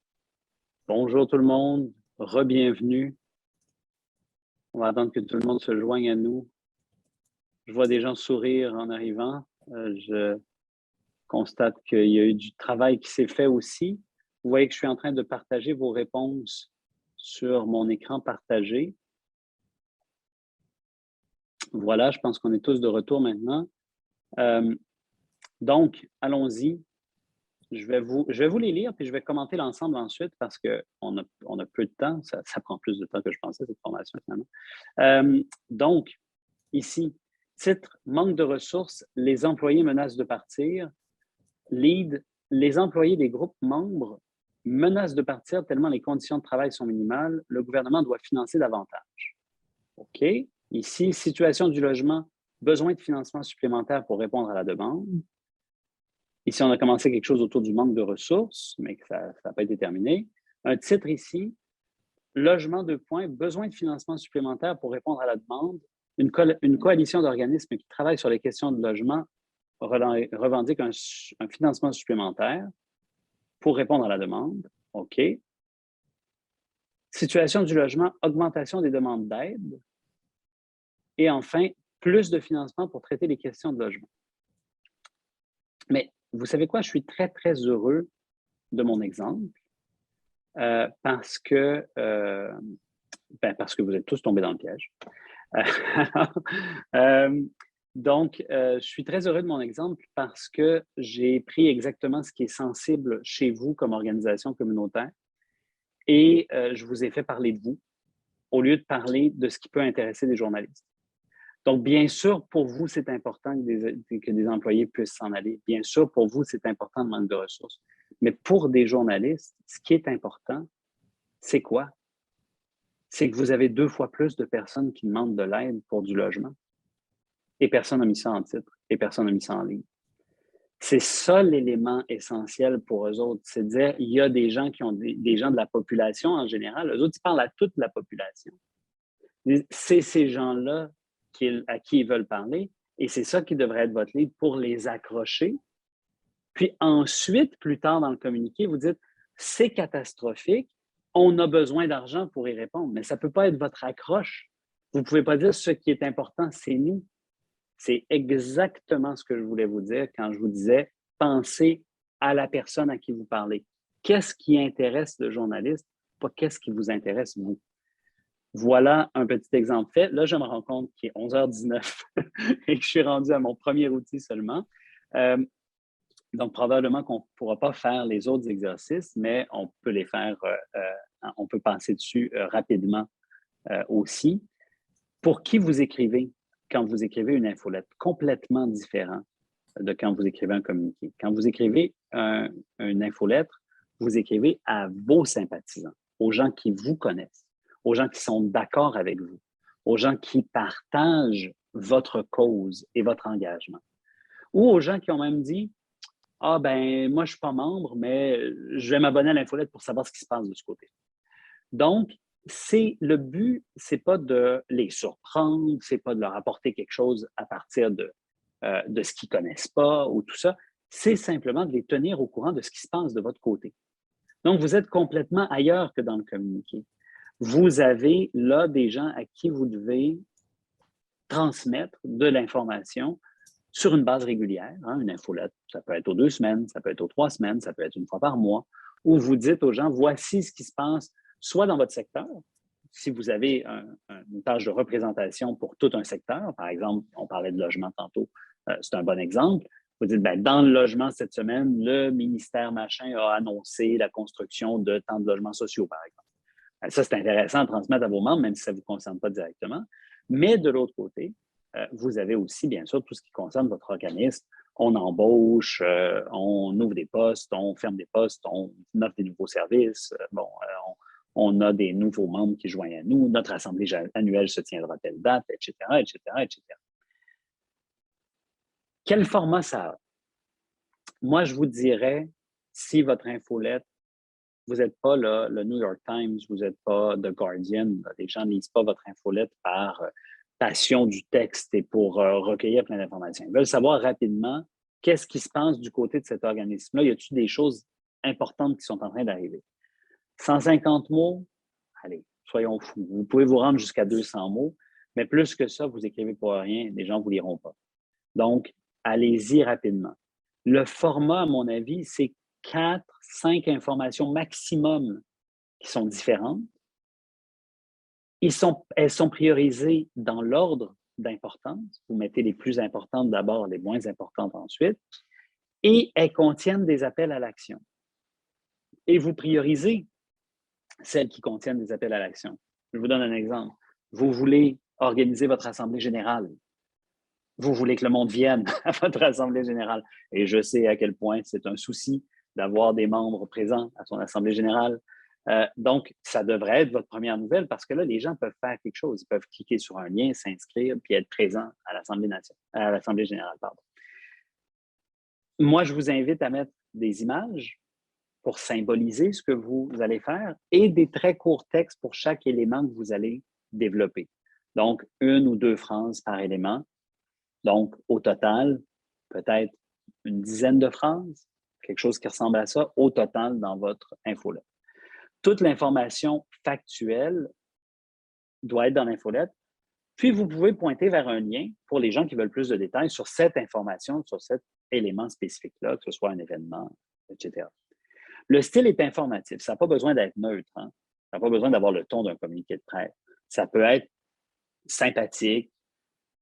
Bonjour tout le monde, re-bienvenue. On va attendre que tout le monde se joigne à nous. Je vois des gens sourire en arrivant. Je constate qu'il y a eu du travail qui s'est fait aussi. Vous voyez que je suis en train de partager vos réponses sur mon écran partagé. Voilà, je pense qu'on est tous de retour maintenant. Donc, allons-y. Je vais vous les lire, puis je vais commenter l'ensemble ensuite parce qu'on a peu de temps. Ça prend plus de temps que je pensais, cette formation, finalement. Donc, ici, titre, manque de ressources, les employés menacent de partir. Lead, les employés des groupes membres menacent de partir tellement les conditions de travail sont minimales. Le gouvernement doit financer davantage. OK. Ici, situation du logement, besoin de financement supplémentaire pour répondre à la demande. Ici, on a commencé quelque chose autour du manque de ressources, mais que ça n'a pas été terminé. Un titre ici, logement 2 points, besoin de financement supplémentaire pour répondre à la demande. Une coalition d'organismes qui travaillent sur les questions de logement revendique un financement supplémentaire pour répondre à la demande. OK. Situation du logement, augmentation des demandes d'aide. Et enfin, plus de financement pour traiter les questions de logement. Mais vous savez quoi? Je suis très, très heureux de mon exemple parce que vous êtes tous tombés dans le piège. Donc, je suis très heureux de mon exemple parce que j'ai pris exactement ce qui est sensible chez vous comme organisation communautaire et je vous ai fait parler de vous au lieu de parler de ce qui peut intéresser des journalistes. Donc, bien sûr, pour vous, c'est important que des employés puissent s'en aller. Bien sûr, pour vous, c'est important le manque de ressources. Mais pour des journalistes, ce qui est important, c'est quoi? C'est que vous avez 2 fois plus de personnes qui demandent de l'aide pour du logement. Et personne n'a mis ça en titre, et personne n'a mis ça en ligne. C'est ça l'élément essentiel pour eux autres. C'est de dire, il y a des gens qui ont des gens de la population en général. Eux autres, ils parlent à toute la population. C'est ces gens-là à qui ils veulent parler, et c'est ça qui devrait être votre livre pour les accrocher. Puis ensuite, plus tard dans le communiqué, vous dites, c'est catastrophique, on a besoin d'argent pour y répondre, mais ça ne peut pas être votre accroche. Vous ne pouvez pas dire ce qui est important, c'est nous. C'est exactement ce que je voulais vous dire quand je vous disais, pensez à la personne à qui vous parlez. Qu'est-ce qui intéresse le journaliste, pas qu'est-ce qui vous intéresse vous. Voilà un petit exemple fait. Là, je me rends compte qu'il est 11h19 et que je suis rendu à mon premier outil seulement. Donc, probablement qu'on ne pourra pas faire les autres exercices, mais on peut les faire, on peut penser dessus rapidement aussi. Pour qui vous écrivez quand vous écrivez une infolette? Complètement différent de quand vous écrivez un communiqué. Quand vous écrivez une infolettre, vous écrivez à vos sympathisants, aux gens qui vous connaissent, aux gens qui sont d'accord avec vous, aux gens qui partagent votre cause et votre engagement. Ou aux gens qui ont même dit, ah ben, moi je ne suis pas membre, mais je vais m'abonner à l'infolette pour savoir ce qui se passe de ce côté. Donc, le but, ce n'est pas de les surprendre, ce n'est pas de leur apporter quelque chose à partir de ce qu'ils ne connaissent pas ou tout ça. C'est simplement de les tenir au courant de ce qui se passe de votre côté. Donc, vous êtes complètement ailleurs que dans le communiqué. Vous avez là des gens à qui vous devez transmettre de l'information sur une base régulière, hein, une infolette. Ça peut être aux 2 semaines, ça peut être aux 3 semaines, ça peut être une fois par mois, où vous dites aux gens, voici ce qui se passe, soit dans votre secteur, si vous avez une page de représentation pour tout un secteur, par exemple, on parlait de logement tantôt, c'est un bon exemple. Vous dites, ben, dans le logement cette semaine, le ministère machin a annoncé la construction de tant de logements sociaux, par exemple. Ça, c'est intéressant à transmettre à vos membres, même si ça ne vous concerne pas directement. Mais de l'autre côté, vous avez aussi, bien sûr, tout ce qui concerne votre organisme. On embauche, on ouvre des postes, on ferme des postes, on offre des nouveaux services. On a des nouveaux membres qui joignent à nous. Notre assemblée annuelle se tiendra à telle date, etc., etc., etc. Quel format ça a? Moi, je vous dirais, si votre infolette, vous n'êtes pas là, le New York Times, vous n'êtes pas The Guardian, les gens ne lisent pas votre infolette par passion du texte et pour recueillir plein d'informations. Ils veulent savoir rapidement qu'est-ce qui se passe du côté de cet organisme-là. Y a-t-il des choses importantes qui sont en train d'arriver? 150 mots, allez, soyons fous. Vous pouvez vous rendre jusqu'à 200 mots, mais plus que ça, vous écrivez pour rien, les gens ne vous liront pas. Donc, allez-y rapidement. Le format, à mon avis, c'est 4, 5 informations maximum qui sont différentes. Elles sont priorisées dans l'ordre d'importance. Vous mettez les plus importantes d'abord, les moins importantes ensuite, et elles contiennent des appels à l'action. Et vous priorisez celles qui contiennent des appels à l'action. Je vous donne un exemple. Vous voulez organiser votre assemblée générale. Vous voulez que le monde vienne à votre assemblée générale. Et je sais à quel point c'est un souci d'avoir des membres présents à son assemblée générale. Donc, ça devrait être votre première nouvelle parce que là, les gens peuvent faire quelque chose. Ils peuvent cliquer sur un lien, s'inscrire, puis être présents à l'Assemblée générale. Pardon. Moi, je vous invite à mettre des images pour symboliser ce que vous allez faire et des très courts textes pour chaque élément que vous allez développer. Donc, 1 ou 2 phrases par élément. Donc, au total, peut-être une dizaine de phrases, quelque chose qui ressemble à ça, au total dans votre infolette. Toute l'information factuelle doit être dans l'infolette. Puis, vous pouvez pointer vers un lien pour les gens qui veulent plus de détails sur cette information, sur cet élément spécifique-là, que ce soit un événement, etc. Le style est informatif. Ça n'a pas besoin d'être neutre. Hein? Ça n'a pas besoin d'avoir le ton d'un communiqué de presse. Ça peut être sympathique,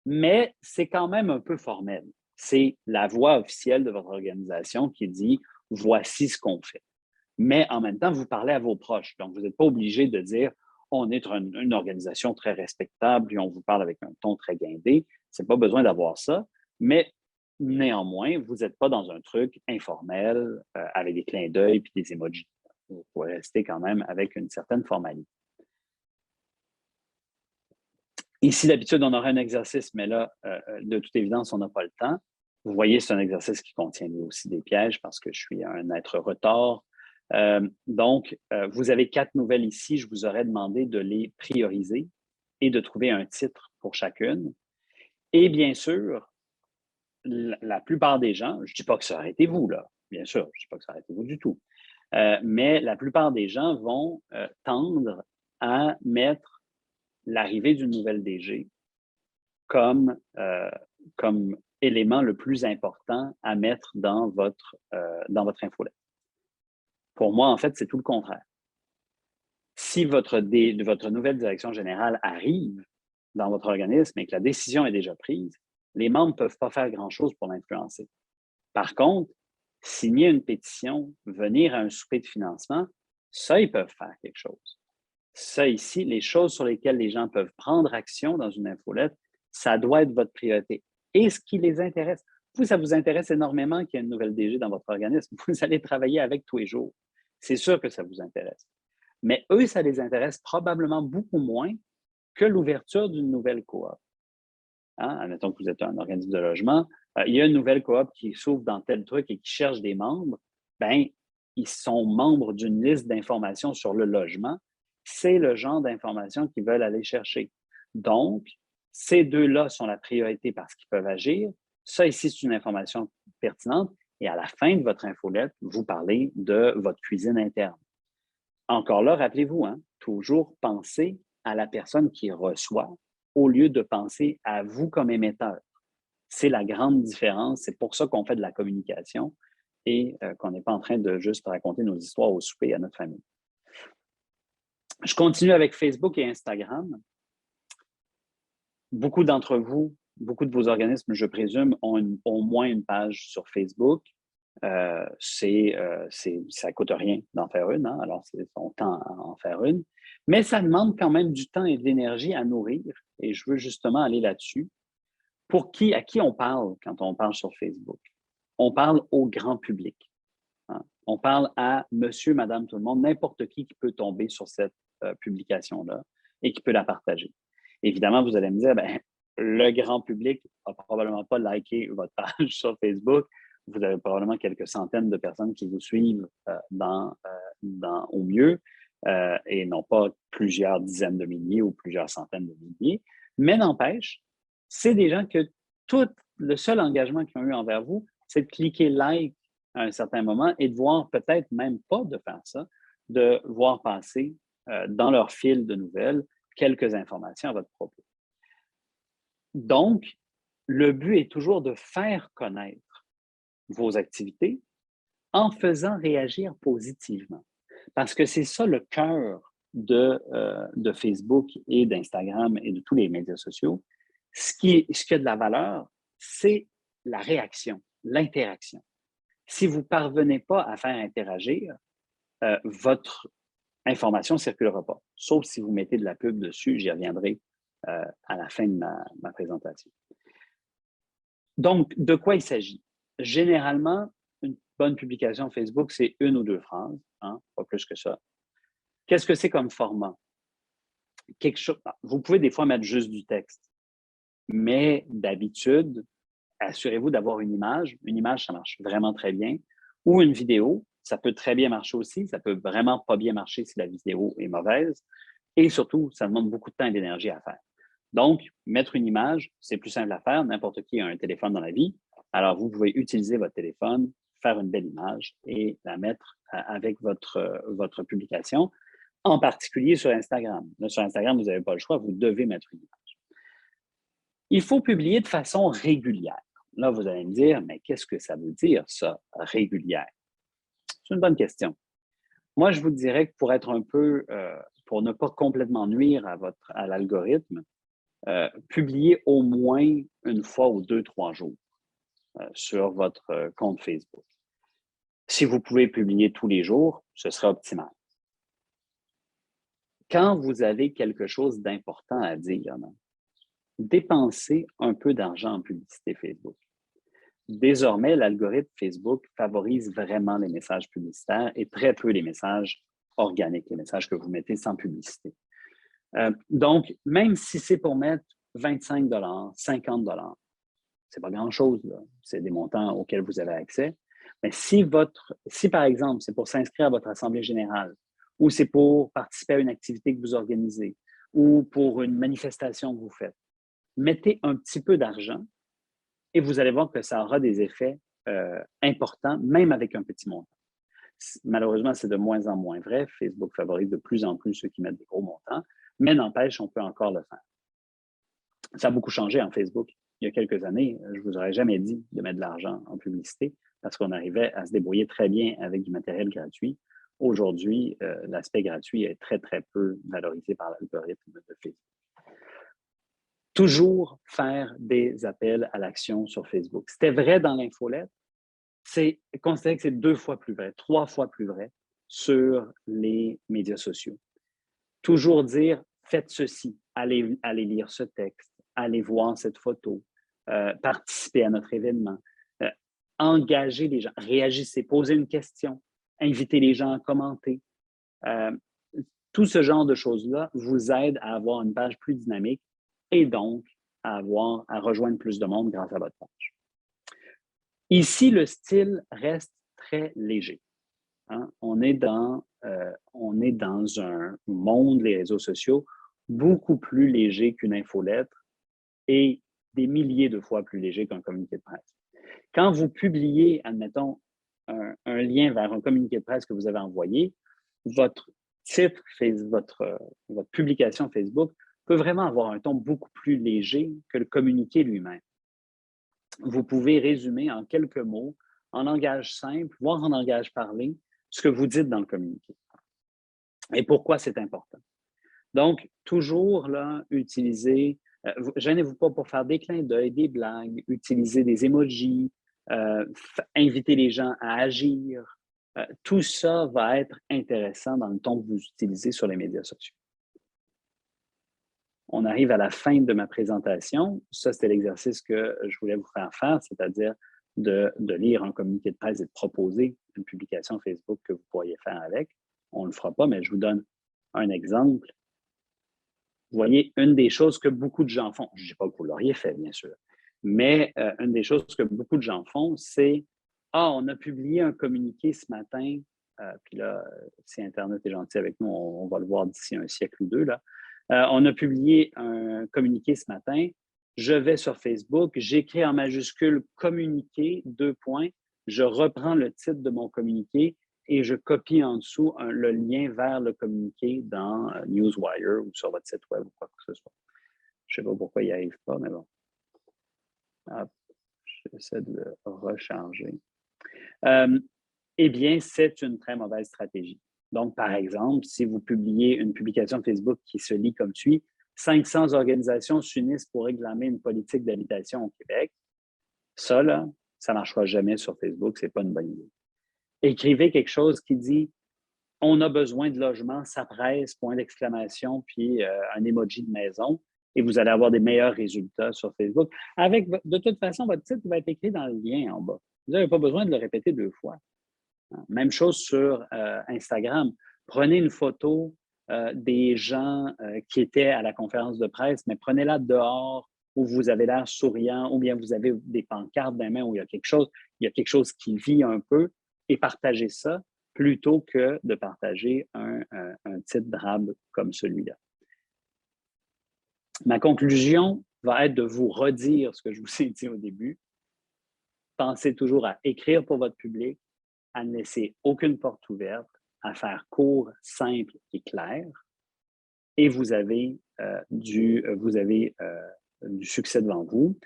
mais c'est quand même un peu formel. C'est la voix officielle de votre organisation qui dit « voici ce qu'on fait ». mais en même temps, vous parlez à vos proches. Donc, vous n'êtes pas obligé de dire on est une organisation très respectable et on vous parle avec un ton très guindé. C'est pas besoin d'avoir ça, mais néanmoins, vous n'êtes pas dans un truc informel avec des clins d'œil et des emojis. Vous pouvez rester quand même avec une certaine formalité. Ici, d'habitude, on aurait un exercice, mais là, de toute évidence, on n'a pas le temps. Vous voyez, c'est un exercice qui contient lui aussi des pièges parce que je suis un être retard. Donc, vous avez 4 nouvelles ici. Je vous aurais demandé de les prioriser et de trouver un titre pour chacune. Et bien sûr, la plupart des gens, je ne dis pas que ça aurait été vous, là, bien sûr, je ne dis pas que ça aurait été vous du tout, mais la plupart des gens vont tendre à mettre l'arrivée d'une nouvelle DG comme élément le plus important à mettre dans votre infolette. Pour moi, en fait, c'est tout le contraire. Si votre nouvelle direction générale arrive dans votre organisme et que la décision est déjà prise, les membres ne peuvent pas faire grand-chose pour l'influencer. Par contre, signer une pétition, venir à un souper de financement, ça, ils peuvent faire quelque chose. Ça ici, les choses sur lesquelles les gens peuvent prendre action dans une infolette, ça doit être votre priorité. Et ce qui les intéresse, vous, ça vous intéresse énormément qu'il y ait une nouvelle DG dans votre organisme. Vous allez travailler avec tous les jours. C'est sûr que ça vous intéresse. Mais eux, ça les intéresse probablement beaucoup moins que l'ouverture d'une nouvelle coop. Hein? Admettons que vous êtes un organisme de logement, il y a une nouvelle coop qui s'ouvre dans tel truc et qui cherche des membres, bien, ils sont membres d'une liste d'informations sur le logement. C'est le genre d'informations qu'ils veulent aller chercher. Donc, ces deux-là sont la priorité parce qu'ils peuvent agir. Ça, ici, c'est une information pertinente. Et à la fin de votre infolette, vous parlez de votre cuisine interne. Encore là, rappelez-vous, hein, toujours penser à la personne qui reçoit au lieu de penser à vous comme émetteur. C'est la grande différence. C'est pour ça qu'on fait de la communication et qu'on n'est pas en train de juste raconter nos histoires au souper à notre famille. Je continue avec Facebook et Instagram. Beaucoup d'entre vous, beaucoup de vos organismes, je présume, ont au moins une page sur Facebook. Ça ne coûte rien d'en faire une, hein? Alors c'est son temps à en faire une. Mais ça demande quand même du temps et de l'énergie à nourrir. Et je veux justement aller là-dessus. À qui on parle quand on parle sur Facebook? On parle au grand public. Hein? On parle à monsieur, madame, tout le monde, n'importe qui peut tomber sur cette publication-là et qui peut la partager. Évidemment, vous allez me dire, ben, le grand public n'a probablement pas liké votre page sur Facebook. Vous avez probablement quelques centaines de personnes qui vous suivent au mieux et non pas plusieurs dizaines de milliers ou plusieurs centaines de milliers. Mais n'empêche, c'est des gens que le seul engagement qu'ils ont eu envers vous, c'est de cliquer like à un certain moment et de voir peut-être même pas de faire ça, de voir passer dans leur fil de nouvelles quelques informations à votre propos. Donc, le but est toujours de faire connaître vos activités en faisant réagir positivement. Parce que c'est ça le cœur de Facebook et d'Instagram et de tous les médias sociaux. Ce qui a de la valeur, c'est la réaction, l'interaction. Si vous ne parvenez pas à faire interagir, votre information ne circulera pas, sauf si vous mettez de la pub dessus, j'y reviendrai à la fin de ma présentation. Donc, de quoi il s'agit? Généralement, une bonne publication Facebook, c'est 1 ou 2 phrases, hein, pas plus que ça. Qu'est-ce que c'est comme format? Vous pouvez des fois mettre juste du texte, mais d'habitude, assurez-vous d'avoir une image. Une image, ça marche vraiment très bien. Ou une vidéo, ça peut très bien marcher aussi. Ça peut vraiment pas bien marcher si la vidéo est mauvaise. Et surtout, ça demande beaucoup de temps et d'énergie à faire. Donc, mettre une image, c'est plus simple à faire. N'importe qui a un téléphone dans la vie. Alors, vous pouvez utiliser votre téléphone, faire une belle image et la mettre avec votre publication, en particulier sur Instagram. Là, sur Instagram, vous n'avez pas le choix, vous devez mettre une image. Il faut publier de façon régulière. Là, vous allez me dire, mais qu'est-ce que ça veut dire, ça, régulière? C'est une bonne question. Moi, je vous dirais que pour être un peu, pour ne pas complètement nuire à l'algorithme, publiez au moins une fois ou 2-3 jours sur votre compte Facebook. Si vous pouvez publier tous les jours, ce serait optimal. Quand vous avez quelque chose d'important à dire, dépensez un peu d'argent en publicité Facebook. Désormais, l'algorithme Facebook favorise vraiment les messages publicitaires et très peu les messages organiques, les messages que vous mettez sans publicité. Donc, même si c'est pour mettre 25 50 c'est pas grand-chose, c'est des montants auxquels vous avez accès. Mais si par exemple, c'est pour s'inscrire à votre assemblée générale, ou c'est pour participer à une activité que vous organisez, ou pour une manifestation que vous faites, mettez un petit peu d'argent et vous allez voir que ça aura des effets importants, même avec un petit montant. Malheureusement, c'est de moins en moins vrai. Facebook favorise de plus en plus ceux qui mettent des gros montants, mais n'empêche, on peut encore le faire. Ça a beaucoup changé en Facebook. Il y a quelques années, je ne vous aurais jamais dit de mettre de l'argent en publicité parce qu'on arrivait à se débrouiller très bien avec du matériel gratuit. Aujourd'hui, l'aspect gratuit est très, très peu valorisé par l'algorithme de Facebook. Toujours faire des appels à l'action sur Facebook. C'était vrai dans l'infolette, c'est considéré que c'est 2 fois plus vrai, 3 fois plus vrai sur les médias sociaux. Toujours dire, faites ceci, allez lire ce texte, allez voir cette photo, participez à notre événement, engagez les gens, réagissez, posez une question, invitez les gens à commenter. Tout ce genre de choses-là vous aide à avoir une page plus dynamique et donc à rejoindre plus de monde grâce à votre page. Ici, le style reste très léger. Hein? On est dans un monde, les réseaux sociaux, beaucoup plus léger qu'une infolettre et des milliers de fois plus léger qu'un communiqué de presse. Quand vous publiez, admettons, un lien vers un communiqué de presse que vous avez envoyé, votre titre, votre publication Facebook peut vraiment avoir un ton beaucoup plus léger que le communiqué lui-même. Vous pouvez résumer en quelques mots, en langage simple, voire en langage parlé, ce que vous dites dans le communiqué. Et pourquoi c'est important. Donc, toujours là, utilisez, gênez-vous pas pour faire des clins d'œil, des blagues, utiliser des emojis, inviter les gens à agir. Tout ça va être intéressant dans le ton que vous utilisez sur les médias sociaux. On arrive à la fin de ma présentation. Ça, c'était l'exercice que je voulais vous faire faire, c'est-à-dire de lire un communiqué de presse et de proposer une publication Facebook que vous pourriez faire avec. On ne le fera pas, mais je vous donne un exemple. Vous voyez, une des choses que beaucoup de gens font, je ne dis pas que vous l'auriez fait, bien sûr, mais une des choses que beaucoup de gens font, c'est « Ah, on a publié un communiqué ce matin, puis là, si Internet est gentil avec nous, on va le voir d'ici un siècle ou deux, là. On a publié un communiqué ce matin, je vais sur Facebook, j'écris en majuscule « communiqué », 2 points, je reprends le titre de mon communiqué et je copie en dessous le lien vers le communiqué dans Newswire ou sur votre site web ou quoi que ce soit. Je ne sais pas pourquoi il n'y arrive pas, mais bon. Hop, j'essaie de le recharger. Eh bien, c'est une très mauvaise stratégie. Donc, par exemple, si vous publiez une publication Facebook qui se lit comme suit, 500 organisations s'unissent pour réclamer une politique d'habitation au Québec. Ça, là, ça ne marchera jamais sur Facebook, ce n'est pas une bonne idée. Écrivez quelque chose qui dit « On a besoin de logement, ça presse, point d'exclamation, puis un emoji de maison » et vous allez avoir des meilleurs résultats sur Facebook. De toute façon, votre titre va être écrit dans le lien en bas. Vous n'avez pas besoin de le répéter 2 fois. Même chose sur Instagram. Prenez une photo des gens qui étaient à la conférence de presse, mais prenez-la dehors où vous avez l'air souriant, ou bien vous avez des pancartes dans les mains où il y a quelque chose qui vit un peu, et partagez ça plutôt que de partager un titre drabe comme celui-là. Ma conclusion va être de vous redire ce que je vous ai dit au début. Pensez toujours à écrire pour votre public, à ne laisser aucune porte ouverte, à faire court, simple et clair, et vous avez du succès devant vous.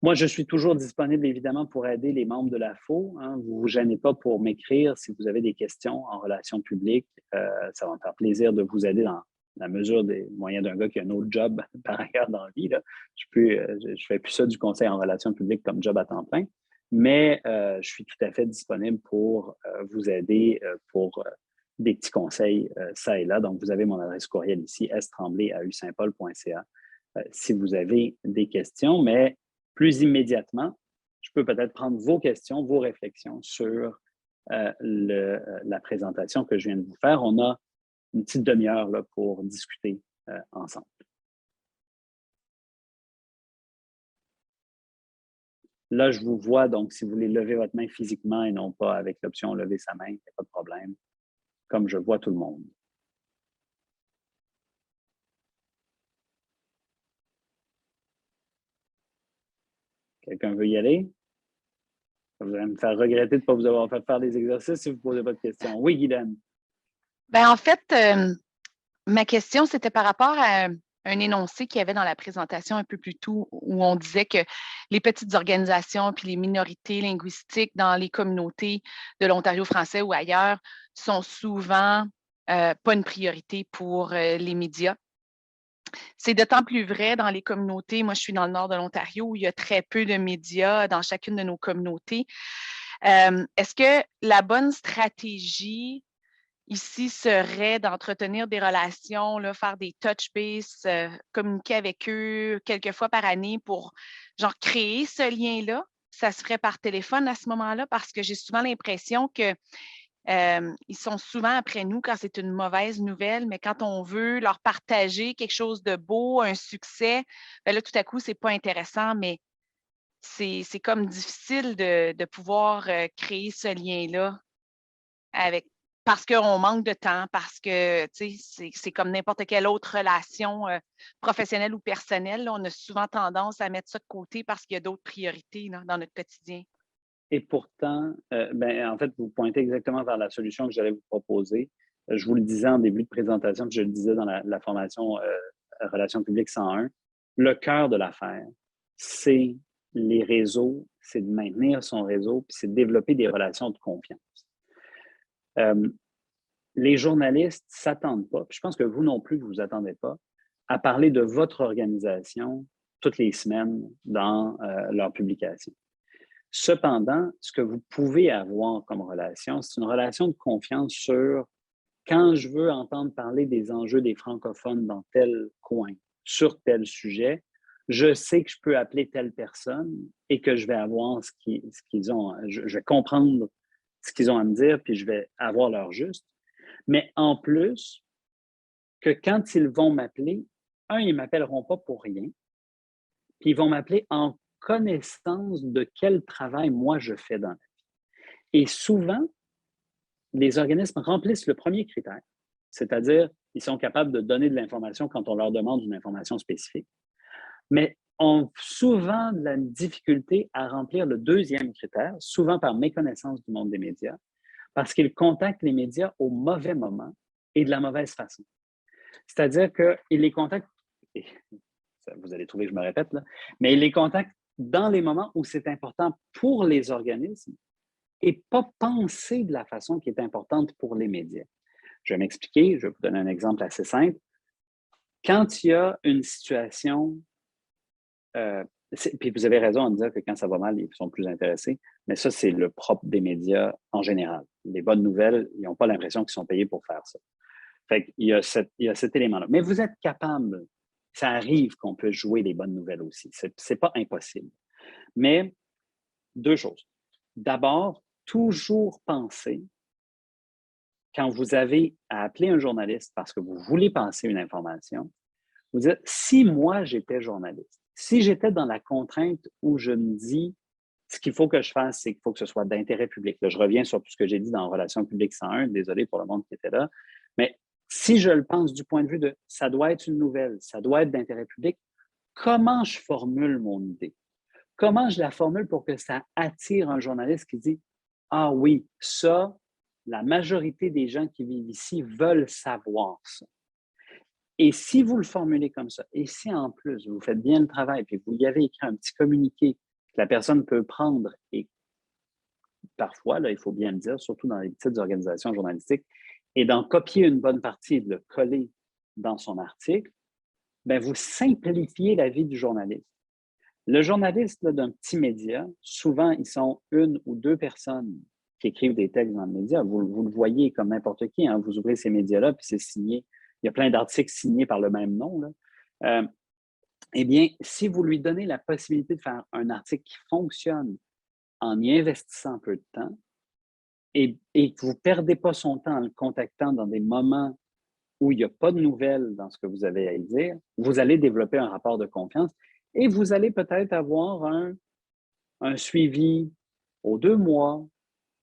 Moi, je suis toujours disponible, évidemment, pour aider les membres de l'AFO. Hein. Vous ne vous gênez pas pour m'écrire si vous avez des questions en relations publiques. Ça va me faire plaisir de vous aider dans la mesure des moyens d'un gars qui a un autre job par ailleurs dans la vie. Là. Je ne fais plus ça du conseil en relations publiques comme job à temps plein. mais je suis tout à fait disponible pour vous aider pour des petits conseils ça et là. Donc, vous avez mon adresse courriel ici, stremblay@usaintpaul.ca, si vous avez des questions, mais plus immédiatement, je peux peut-être prendre vos questions, vos réflexions sur la présentation que je viens de vous faire. On a une petite demi-heure là, pour discuter ensemble. Là, je vous vois, donc si vous voulez lever votre main physiquement et non pas avec l'option lever sa main, il n'y a pas de problème, comme je vois tout le monde. Quelqu'un veut y aller? Vous allez me faire regretter de ne pas vous avoir fait faire des exercices si vous ne posez pas de questions. Oui, Guylaine. Bien, en fait, ma question, c'était par rapport à un énoncé qu'il y avait dans la présentation un peu plus tôt où on disait que les petites organisations puis les minorités linguistiques dans les communautés de l'Ontario français ou ailleurs sont souvent pas une priorité pour les médias. C'est d'autant plus vrai dans les communautés. Moi, je suis dans le nord de l'Ontario où il y a très peu de médias dans chacune de nos communautés. Est-ce que la bonne stratégie ici serait d'entretenir des relations, là, faire des touch base, communiquer avec eux quelques fois par année pour genre créer ce lien-là? Ça se ferait par téléphone à ce moment-là parce que j'ai souvent l'impression que ils sont souvent après nous quand c'est une mauvaise nouvelle, mais quand on veut leur partager quelque chose de beau, un succès, bien là, tout à coup, c'est pas intéressant, mais c'est comme difficile de pouvoir créer ce lien-là parce qu'on manque de temps, parce que c'est comme n'importe quelle autre relation professionnelle ou personnelle. Là, on a souvent tendance à mettre ça de côté parce qu'il y a d'autres priorités là, dans notre quotidien. Et pourtant, en fait, vous pointez exactement vers la solution que j'allais vous proposer. Je vous le disais en début de présentation, puis je le disais dans la formation Relations publiques 101, le cœur de l'affaire, c'est les réseaux, c'est de maintenir son réseau, puis c'est de développer des relations de confiance. Les journalistes ne s'attendent pas, puis je pense que vous non plus, vous ne vous attendez pas, à parler de votre organisation toutes les semaines dans leur publication. Cependant, ce que vous pouvez avoir comme relation, c'est une relation de confiance sur quand je veux entendre parler des enjeux des francophones dans tel coin, sur tel sujet, je sais que je peux appeler telle personne et que je vais avoir ce qu'ils ont, je vais comprendre ce qu'ils ont à me dire, puis je vais avoir leur juste. Mais en plus, que quand ils vont m'appeler, ils ne m'appelleront pas pour rien, puis ils vont m'appeler en connaissance de quel travail moi je fais dans la vie. Et souvent, les organismes remplissent le premier critère, c'est-à-dire ils sont capables de donner de l'information quand on leur demande une information spécifique, mais ont souvent de la difficulté à remplir le deuxième critère, souvent par méconnaissance du monde des médias, parce qu'ils contactent les médias au mauvais moment et de la mauvaise façon. C'est-à-dire qu'ils les contactent, vous allez trouver que je me répète, là, mais ils les contactent dans les moments où c'est important pour les organismes et pas penser de la façon qui est importante pour les médias. Je vais m'expliquer, je vais vous donner un exemple assez simple. Quand il y a une situation, puis vous avez raison en disant que quand ça va mal, ils sont plus intéressés, mais ça, c'est le propre des médias en général. Les bonnes nouvelles, ils n'ont pas l'impression qu'ils sont payés pour faire ça. Fait qu'il y a cet élément-là. Mais vous êtes capable, ça arrive qu'on peut jouer les bonnes nouvelles aussi. C'est pas impossible. Mais deux choses. D'abord, toujours penser, quand vous avez à appeler un journaliste parce que vous voulez passer une information, vous dites, si moi j'étais journaliste, si j'étais dans la contrainte où je me dis, ce qu'il faut que je fasse, c'est qu'il faut que ce soit d'intérêt public. Là, je reviens sur tout ce que j'ai dit dans Relations publiques 101, désolé pour le monde qui était là, mais si je le pense du point de vue de ça doit être une nouvelle, ça doit être d'intérêt public, comment je formule mon idée? Comment je la formule pour que ça attire un journaliste qui dit « Ah oui, ça, la majorité des gens qui vivent ici veulent savoir ça. » Et si vous le formulez comme ça, et si en plus vous faites bien le travail, puis vous y avez écrit un petit communiqué que la personne peut prendre et parfois, là, il faut bien le dire, surtout dans les petites organisations journalistiques, et d'en copier une bonne partie et de le coller dans son article, bien, vous simplifiez la vie du journaliste. Le journaliste là, d'un petit média, souvent, ils sont une ou deux personnes qui écrivent des textes dans le média. Vous le voyez comme n'importe qui. Hein. Vous ouvrez ces médias-là, puis c'est signé. Il y a plein d'articles signés par le même nom. Là. Eh bien, si vous lui donnez la possibilité de faire un article qui fonctionne en y investissant un peu de temps et que vous ne perdez pas son temps en le contactant dans des moments où il n'y a pas de nouvelles dans ce que vous avez à y dire, vous allez développer un rapport de confiance et vous allez peut-être avoir un suivi aux 2 mois.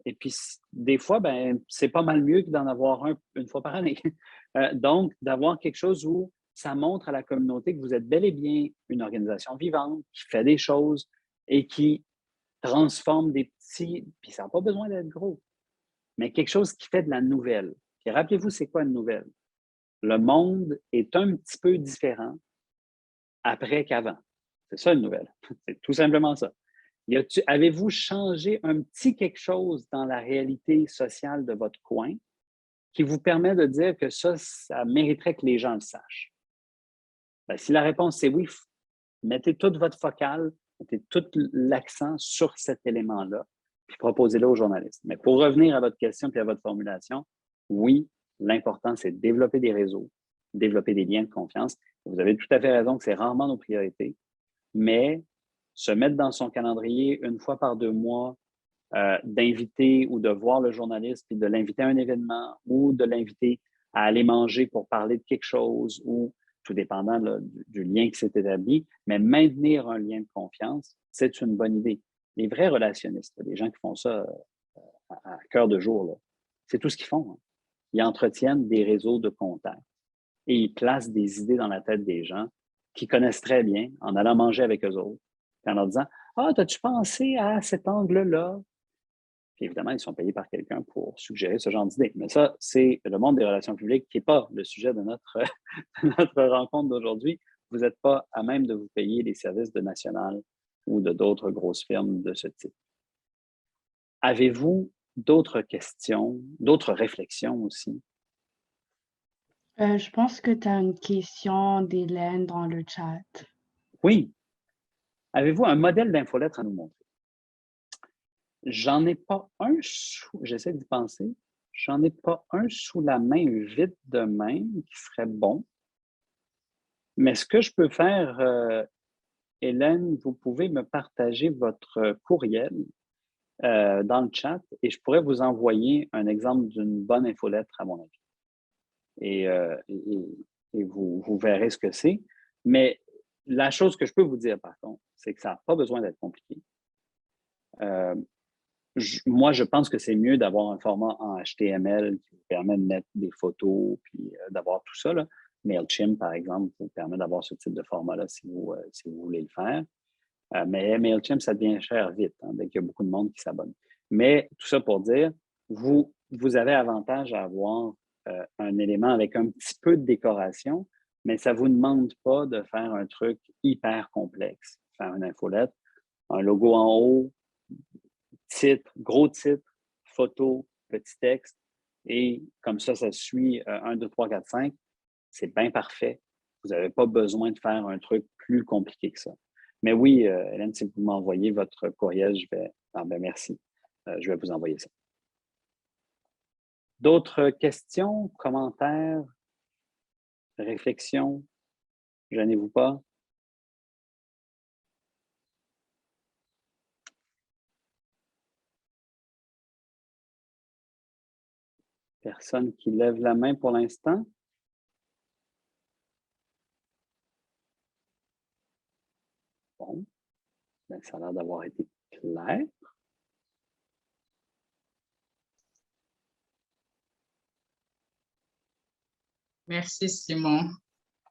Et puis, des fois, ben, c'est pas mal mieux que d'en avoir un une fois par année. Donc, d'avoir quelque chose où ça montre à la communauté que vous êtes bel et bien une organisation vivante, qui fait des choses et qui transforme des petits, puis ça n'a pas besoin d'être gros, mais quelque chose qui fait de la nouvelle. Puis rappelez-vous, c'est quoi une nouvelle? Le monde est un petit peu différent après qu'avant. C'est ça une nouvelle. C'est tout simplement ça. Avez-vous changé un petit quelque chose dans la réalité sociale de votre coin qui vous permet de dire que ça mériterait que les gens le sachent? Bien, si la réponse c'est oui, mettez toute votre focale, mettez tout l'accent sur cet élément-là, puis proposez-le aux journalistes. Mais pour revenir à votre question et à votre formulation, oui, l'important, c'est de développer des réseaux, développer des liens de confiance. Vous avez tout à fait raison que c'est rarement nos priorités, mais se mettre dans son calendrier une fois par 2 mois, d'inviter ou de voir le journaliste puis de l'inviter à un événement ou de l'inviter à aller manger pour parler de quelque chose ou tout dépendant là, du lien qui s'est établi, mais maintenir un lien de confiance, c'est une bonne idée. Les vrais relationnistes, les gens qui font ça à cœur de jour, c'est tout ce qu'ils font. Hein. Ils entretiennent des réseaux de contacts et ils placent des idées dans la tête des gens qui connaissent très bien en allant manger avec eux autres, en leur disant « Ah, as-tu pensé à cet angle-là? » Puis évidemment, ils sont payés par quelqu'un pour suggérer ce genre d'idées. Mais ça, c'est le monde des relations publiques qui n'est pas le sujet de notre rencontre d'aujourd'hui. Vous n'êtes pas à même de vous payer les services de National ou de d'autres grosses firmes de ce type. Avez-vous d'autres questions, d'autres réflexions aussi? Je pense que tu as une question d'Hélène dans le chat. Oui. Avez-vous un modèle d'infolettre à nous montrer? J'en ai pas un j'essaie d'y penser. J'en ai pas un sous la main vite de même qui serait bon. Mais ce que je peux faire, Hélène, vous pouvez me partager votre courriel dans le chat et je pourrais vous envoyer un exemple d'une bonne infolettre, à mon avis. Et vous verrez ce que c'est. Mais la chose que je peux vous dire, par contre, c'est que ça n'a pas besoin d'être compliqué. Moi, je pense que c'est mieux d'avoir un format en HTML qui vous permet de mettre des photos puis d'avoir tout ça. Là. MailChimp, par exemple, vous permet d'avoir ce type de format-là si vous voulez le faire. Mais MailChimp, ça devient cher vite, hein, dès qu'il y a beaucoup de monde qui s'abonne. Mais tout ça pour dire, vous avez avantage à avoir un élément avec un petit peu de décoration, mais ça ne vous demande pas de faire un truc hyper complexe. Faire une infolette, un logo en haut, titre, gros titre, photo, petit texte, et comme ça suit 1, 2, 3, 4, 5. C'est bien parfait. Vous n'avez pas besoin de faire un truc plus compliqué que ça. Mais oui, Hélène, si vous m'envoyez votre courriel, merci. Je vais vous envoyer ça. D'autres questions, commentaires, réflexions? Gênez-vous pas. Personne qui lève la main pour l'instant? Bon, ben, ça a l'air d'avoir été clair. Merci, Simon.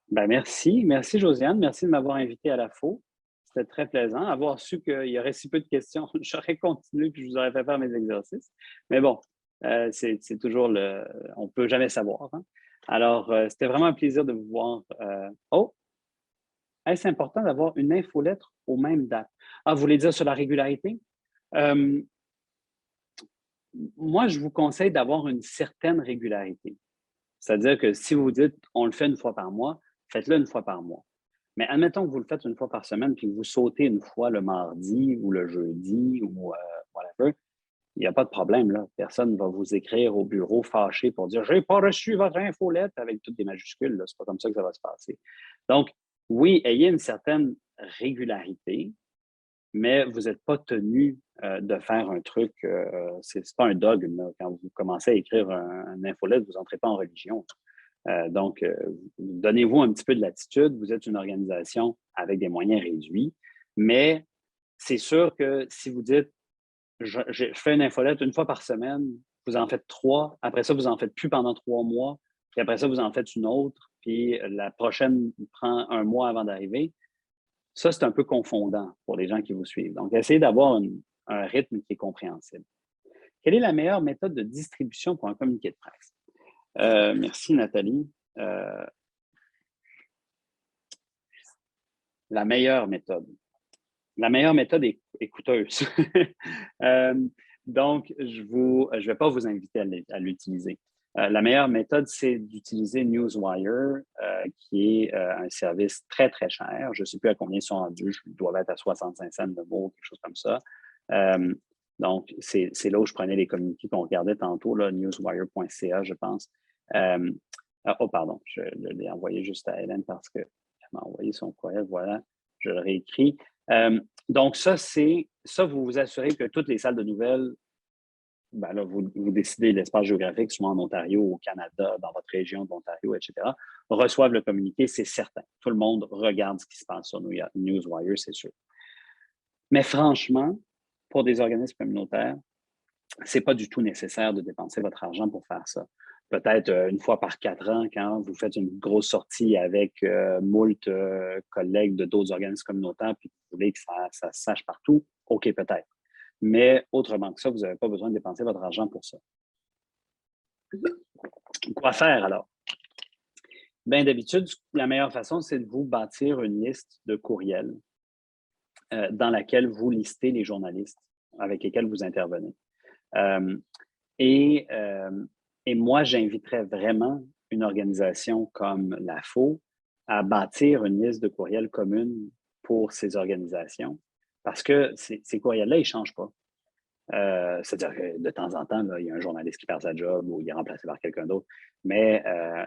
Ben, merci. Merci, Josiane. Merci de m'avoir invité à la FO. C'était très plaisant. Avoir su qu'il y aurait si peu de questions, j'aurais continué puis je vous aurais fait faire mes exercices. Mais bon, c'est toujours on ne peut jamais savoir. Hein? Alors, c'était vraiment un plaisir de vous voir. Est-ce important d'avoir une infolettre aux mêmes dates? Ah, vous voulez dire sur la régularité? Moi, je vous conseille d'avoir une certaine régularité. C'est-à-dire que si vous dites on le fait une fois par mois, faites-le une fois par mois. Mais admettons que vous le faites une fois par semaine, puis que vous sautez une fois le mardi ou le jeudi ou whatever, il n'y a pas de problème, là. Personne ne va vous écrire au bureau fâché pour dire « J'ai pas reçu votre infolette » avec toutes des majuscules. Ce n'est pas comme ça que ça va se passer. Donc, oui, ayez une certaine régularité, mais vous n'êtes pas tenu de faire un truc, c'est pas un dogme. Là. Quand vous commencez à écrire un infolette, vous n'entrez pas en religion. Donc, donnez-vous un petit peu de latitude. Vous êtes une organisation avec des moyens réduits, mais c'est sûr que si vous dites je fais une infolette une fois par semaine, vous en faites 3, après ça, vous n'en faites plus pendant 3 mois, puis après ça, vous en faites une autre, puis la prochaine prend 1 mois avant d'arriver. Ça, c'est un peu confondant pour les gens qui vous suivent. Donc, essayez d'avoir un rythme qui est compréhensible. Quelle est la meilleure méthode de distribution pour un communiqué de presse? Merci, Nathalie. La meilleure méthode. La meilleure méthode est coûteuse. Donc, je ne vais pas vous inviter à l'utiliser. La meilleure méthode, c'est d'utiliser Newswire, qui est un service très, très cher. Je ne sais plus à combien ils sont rendus. Ils doivent être à 65 cents de mot, quelque chose comme ça. Donc, c'est là où je prenais les communiqués qu'on regardait tantôt, là, newswire.ca, je pense. Pardon, je l'ai envoyé juste à Hélène parce qu'elle m'a envoyé son courriel. Voilà, je le réécris. Donc, ça, vous vous assurez que toutes les salles de nouvelles, ben là, vous décidez l'espace géographique, soit en Ontario, au Canada, dans votre région de l'Ontario, etc., reçoivent le communiqué, c'est certain. Tout le monde regarde ce qui se passe sur Newswire, c'est sûr. Mais franchement, pour des organismes communautaires, ce n'est pas du tout nécessaire de dépenser votre argent pour faire ça. Peut-être une fois par 4 ans, quand vous faites une grosse sortie avec moult collègues de d'autres organismes communautaires, puis vous voulez que ça se sache partout, OK, peut-être. Mais autrement que ça, vous n'avez pas besoin de dépenser votre argent pour ça. Quoi faire alors? Bien, d'habitude, la meilleure façon, c'est de vous bâtir une liste de courriels dans laquelle vous listez les journalistes avec lesquels vous intervenez. Et moi, j'inviterais vraiment une organisation comme l'AFO à bâtir une liste de courriels commune pour ces organisations parce que ces courriels-là, ils ne changent pas. C'est-à-dire que de temps en temps, là, il y a un journaliste qui perd sa job ou il est remplacé par quelqu'un d'autre. Mais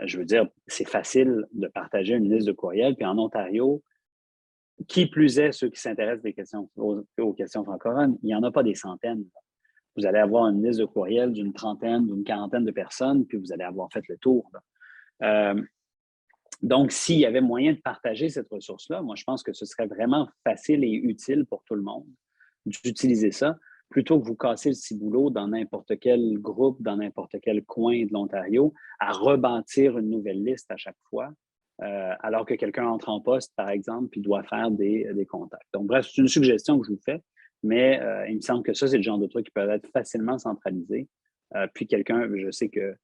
je veux dire, c'est facile de partager une liste de courriels. Puis en Ontario, qui plus est, ceux qui s'intéressent aux questions francophones, il n'y en a pas des centaines. Vous allez avoir une liste de courriels d'une trentaine, d'une quarantaine de personnes, puis vous allez avoir fait le tour. Donc, s'il y avait moyen de partager cette ressource-là, moi, je pense que ce serait vraiment facile et utile pour tout le monde d'utiliser ça, plutôt que vous casser le ciboulot dans n'importe quel groupe, dans n'importe quel coin de l'Ontario, à rebâtir une nouvelle liste à chaque fois, alors que quelqu'un entre en poste, par exemple, puis doit faire des contacts. Donc, bref, c'est une suggestion que je vous fais. Mais il me semble que ça, c'est le genre de trucs qui peuvent être facilement centralisés. Puis quelqu'un, je sais que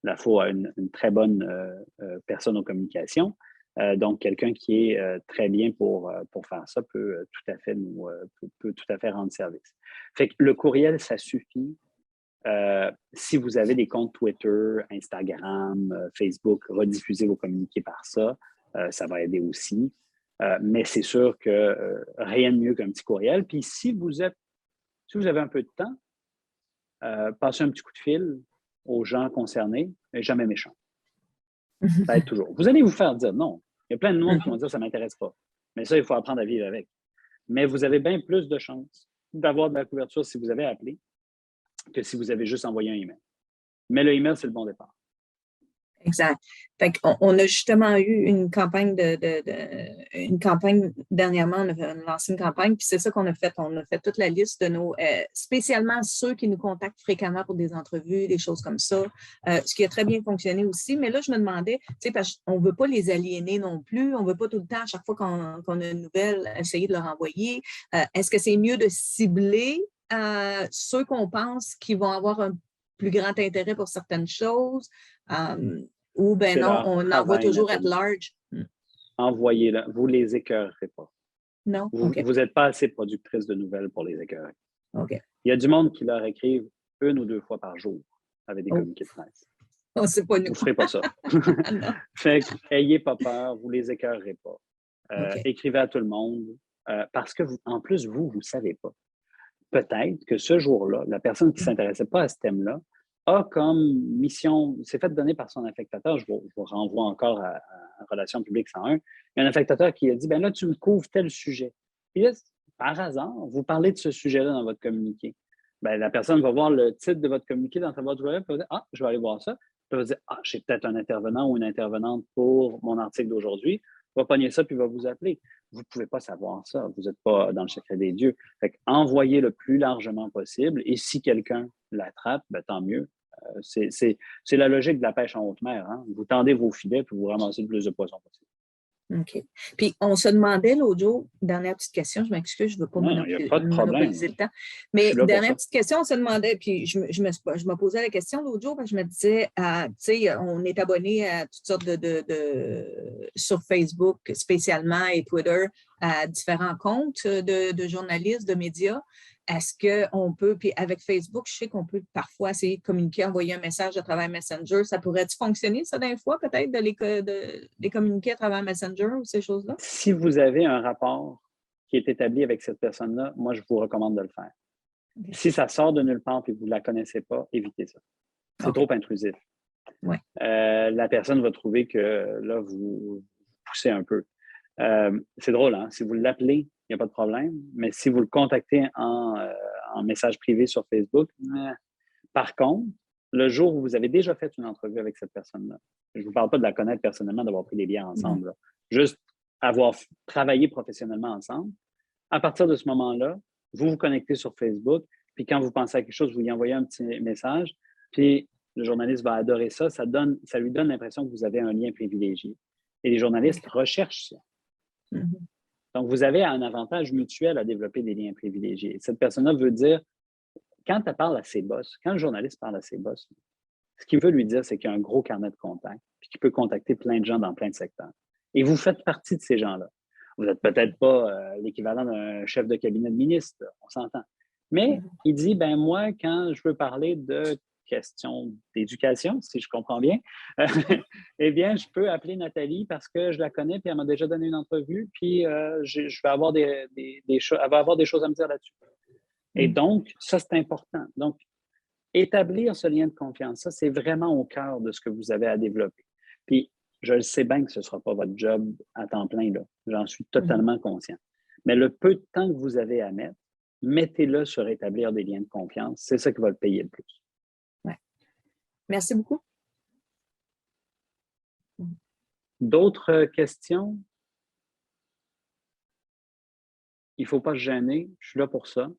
l'AFO a une très bonne personne aux communications. Donc, quelqu'un qui est très bien pour faire ça peut tout à fait rendre service. Fait que le courriel, ça suffit. Si vous avez des comptes Twitter, Instagram, Facebook, rediffusez vos communiqués par ça. Ça va aider aussi. Mais c'est sûr que rien de mieux qu'un petit courriel. Puis si vous avez un peu de temps, passez un petit coup de fil aux gens concernés, mais jamais méchant. Ça aide toujours. Vous allez vous faire dire non. Il y a plein de monde qui vont dire ça ne m'intéresse pas. Mais ça, il faut apprendre à vivre avec. Mais vous avez bien plus de chances d'avoir de la couverture si vous avez appelé que si vous avez juste envoyé un email. Mais le email, c'est le bon départ. Exact. Fait on a justement eu une campagne dernièrement, on a lancé une campagne, puis c'est ça qu'on a fait. On a fait toute la liste de nos, spécialement ceux qui nous contactent fréquemment pour des entrevues, des choses comme ça, ce qui a très bien fonctionné aussi. Mais là, je me demandais, tu sais, parce qu'on ne veut pas les aliéner non plus, on ne veut pas tout le temps, à chaque fois qu'on a une nouvelle, essayer de leur envoyer. Est-ce que c'est mieux de cibler ceux qu'on pense qui vont avoir un plus grand intérêt pour certaines choses? Ou bien non, on envoie toujours at large. Envoyez-le. Vous ne les écœurerez pas. Non? Vous n'êtes pas assez productrice de nouvelles pour les écœurer. OK. Il y a du monde qui leur écrivent 1 ou 2 fois par jour avec des communiqués de presse. Oh, c'est pas nous. Vous ne ferez pas ça. Fait qu'ayez pas peur, vous ne les écœurerez pas. Écrivez à tout le monde parce que, en plus, vous ne savez pas. Peut-être que ce jour-là, la personne qui ne s'intéressait pas à ce thème-là a comme mission, c'est fait donner par son affectateur, je vous renvoie encore à Relations publiques 101, il y a un affectateur qui a dit, ben là, tu me couvres tel sujet. Puis là, par hasard, vous parlez de ce sujet-là dans votre communiqué. Ben, la personne va voir le titre de votre communiqué dans sa boîte web, et va dire, je vais aller voir ça. Puis elle va dire, j'ai peut-être un intervenant ou une intervenante pour mon article d'aujourd'hui. Va pogner ça puis va vous appeler. Vous ne pouvez pas savoir ça. Vous n'êtes pas dans le secret des dieux. Fait envoyez le plus largement possible. Et si quelqu'un l'attrape, ben, tant mieux. C'est la logique de la pêche en haute mer. Hein? Vous tendez vos filets puis vous ramassez le plus de poissons possible. OK. Puis, on se demandait l'autre jour, dernière petite question, je m'excuse, je ne veux pas monopoliser le temps. Mais dernière petite question, on se demandait, puis je me posais la question l'autre jour, parce que je me disais, tu sais, on est abonné à toutes sortes sur Facebook spécialement et Twitter, à différents comptes de journalistes, de médias. Est-ce qu'on peut, puis avec Facebook, je sais qu'on peut parfois essayer de communiquer, envoyer un message à travers Messenger. Ça pourrait-tu fonctionner, ça, d'un fois, peut-être, de les communiquer à travers Messenger ou ces choses-là? Si vous avez un rapport qui est établi avec cette personne-là, moi, je vous recommande de le faire. Okay. Si ça sort de nulle part et que vous ne la connaissez pas, évitez ça. C'est trop intrusif. Ouais. La personne va trouver que là, vous poussez un peu. C'est drôle, hein? Si vous l'appelez, il n'y a pas de problème. Mais si vous le contactez en message privé sur Facebook, par contre, le jour où vous avez déjà fait une entrevue avec cette personne-là, je ne vous parle pas de la connaître personnellement, d'avoir pris des bières ensemble, juste avoir travaillé professionnellement ensemble, à partir de ce moment-là, vous vous connectez sur Facebook, puis quand vous pensez à quelque chose, vous lui envoyez un petit message, puis le journaliste va adorer ça, ça lui donne l'impression que vous avez un lien privilégié. Et les journalistes recherchent ça. Donc, vous avez un avantage mutuel à développer des liens privilégiés. Cette personne-là veut dire, quand elle parle à ses boss, quand le journaliste parle à ses boss, ce qu'il veut lui dire, c'est qu'il y a un gros carnet de contacts, puis qu'il peut contacter plein de gens dans plein de secteurs. Et vous faites partie de ces gens-là. Vous n'êtes peut-être pas l'équivalent d'un chef de cabinet de ministre, on s'entend. Mais il dit, ben moi, quand je veux parler de questions d'éducation, si je comprends bien, eh bien, je peux appeler Nathalie parce que je la connais, puis elle m'a déjà donné une entrevue, puis je vais avoir elle va avoir des choses à me dire là-dessus. Et donc, ça, c'est important. Donc, établir ce lien de confiance, ça, c'est vraiment au cœur de ce que vous avez à développer. Puis, je le sais bien que ce ne sera pas votre job à temps plein, là. J'en suis totalement conscient. Mais le peu de temps que vous avez à mettre, mettez-le sur établir des liens de confiance. C'est ça qui va le payer le plus. Ouais. Merci beaucoup. D'autres questions? Il ne faut pas se gêner. Je suis là pour ça.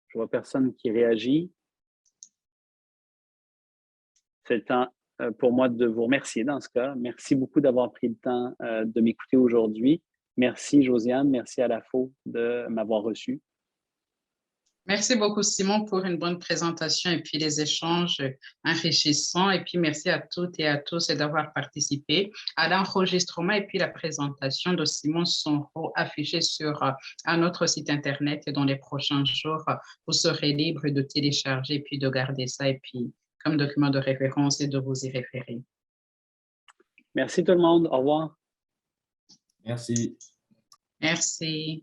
Je vois personne qui réagit. C'est le temps pour moi de vous remercier dans ce cas. Merci beaucoup d'avoir pris le temps de m'écouter aujourd'hui. Merci Josiane, merci à la FO de m'avoir reçu. Merci beaucoup Simon pour une bonne présentation et puis les échanges enrichissants. Et puis merci à toutes et à tous d'avoir participé à l'enregistrement et puis la présentation de Simon seront affichées sur notre site internet et dans les prochains jours, vous serez libre de télécharger et puis de garder ça et puis comme document de référence et de vous y référer. Merci tout le monde. Au revoir. Merci. Merci.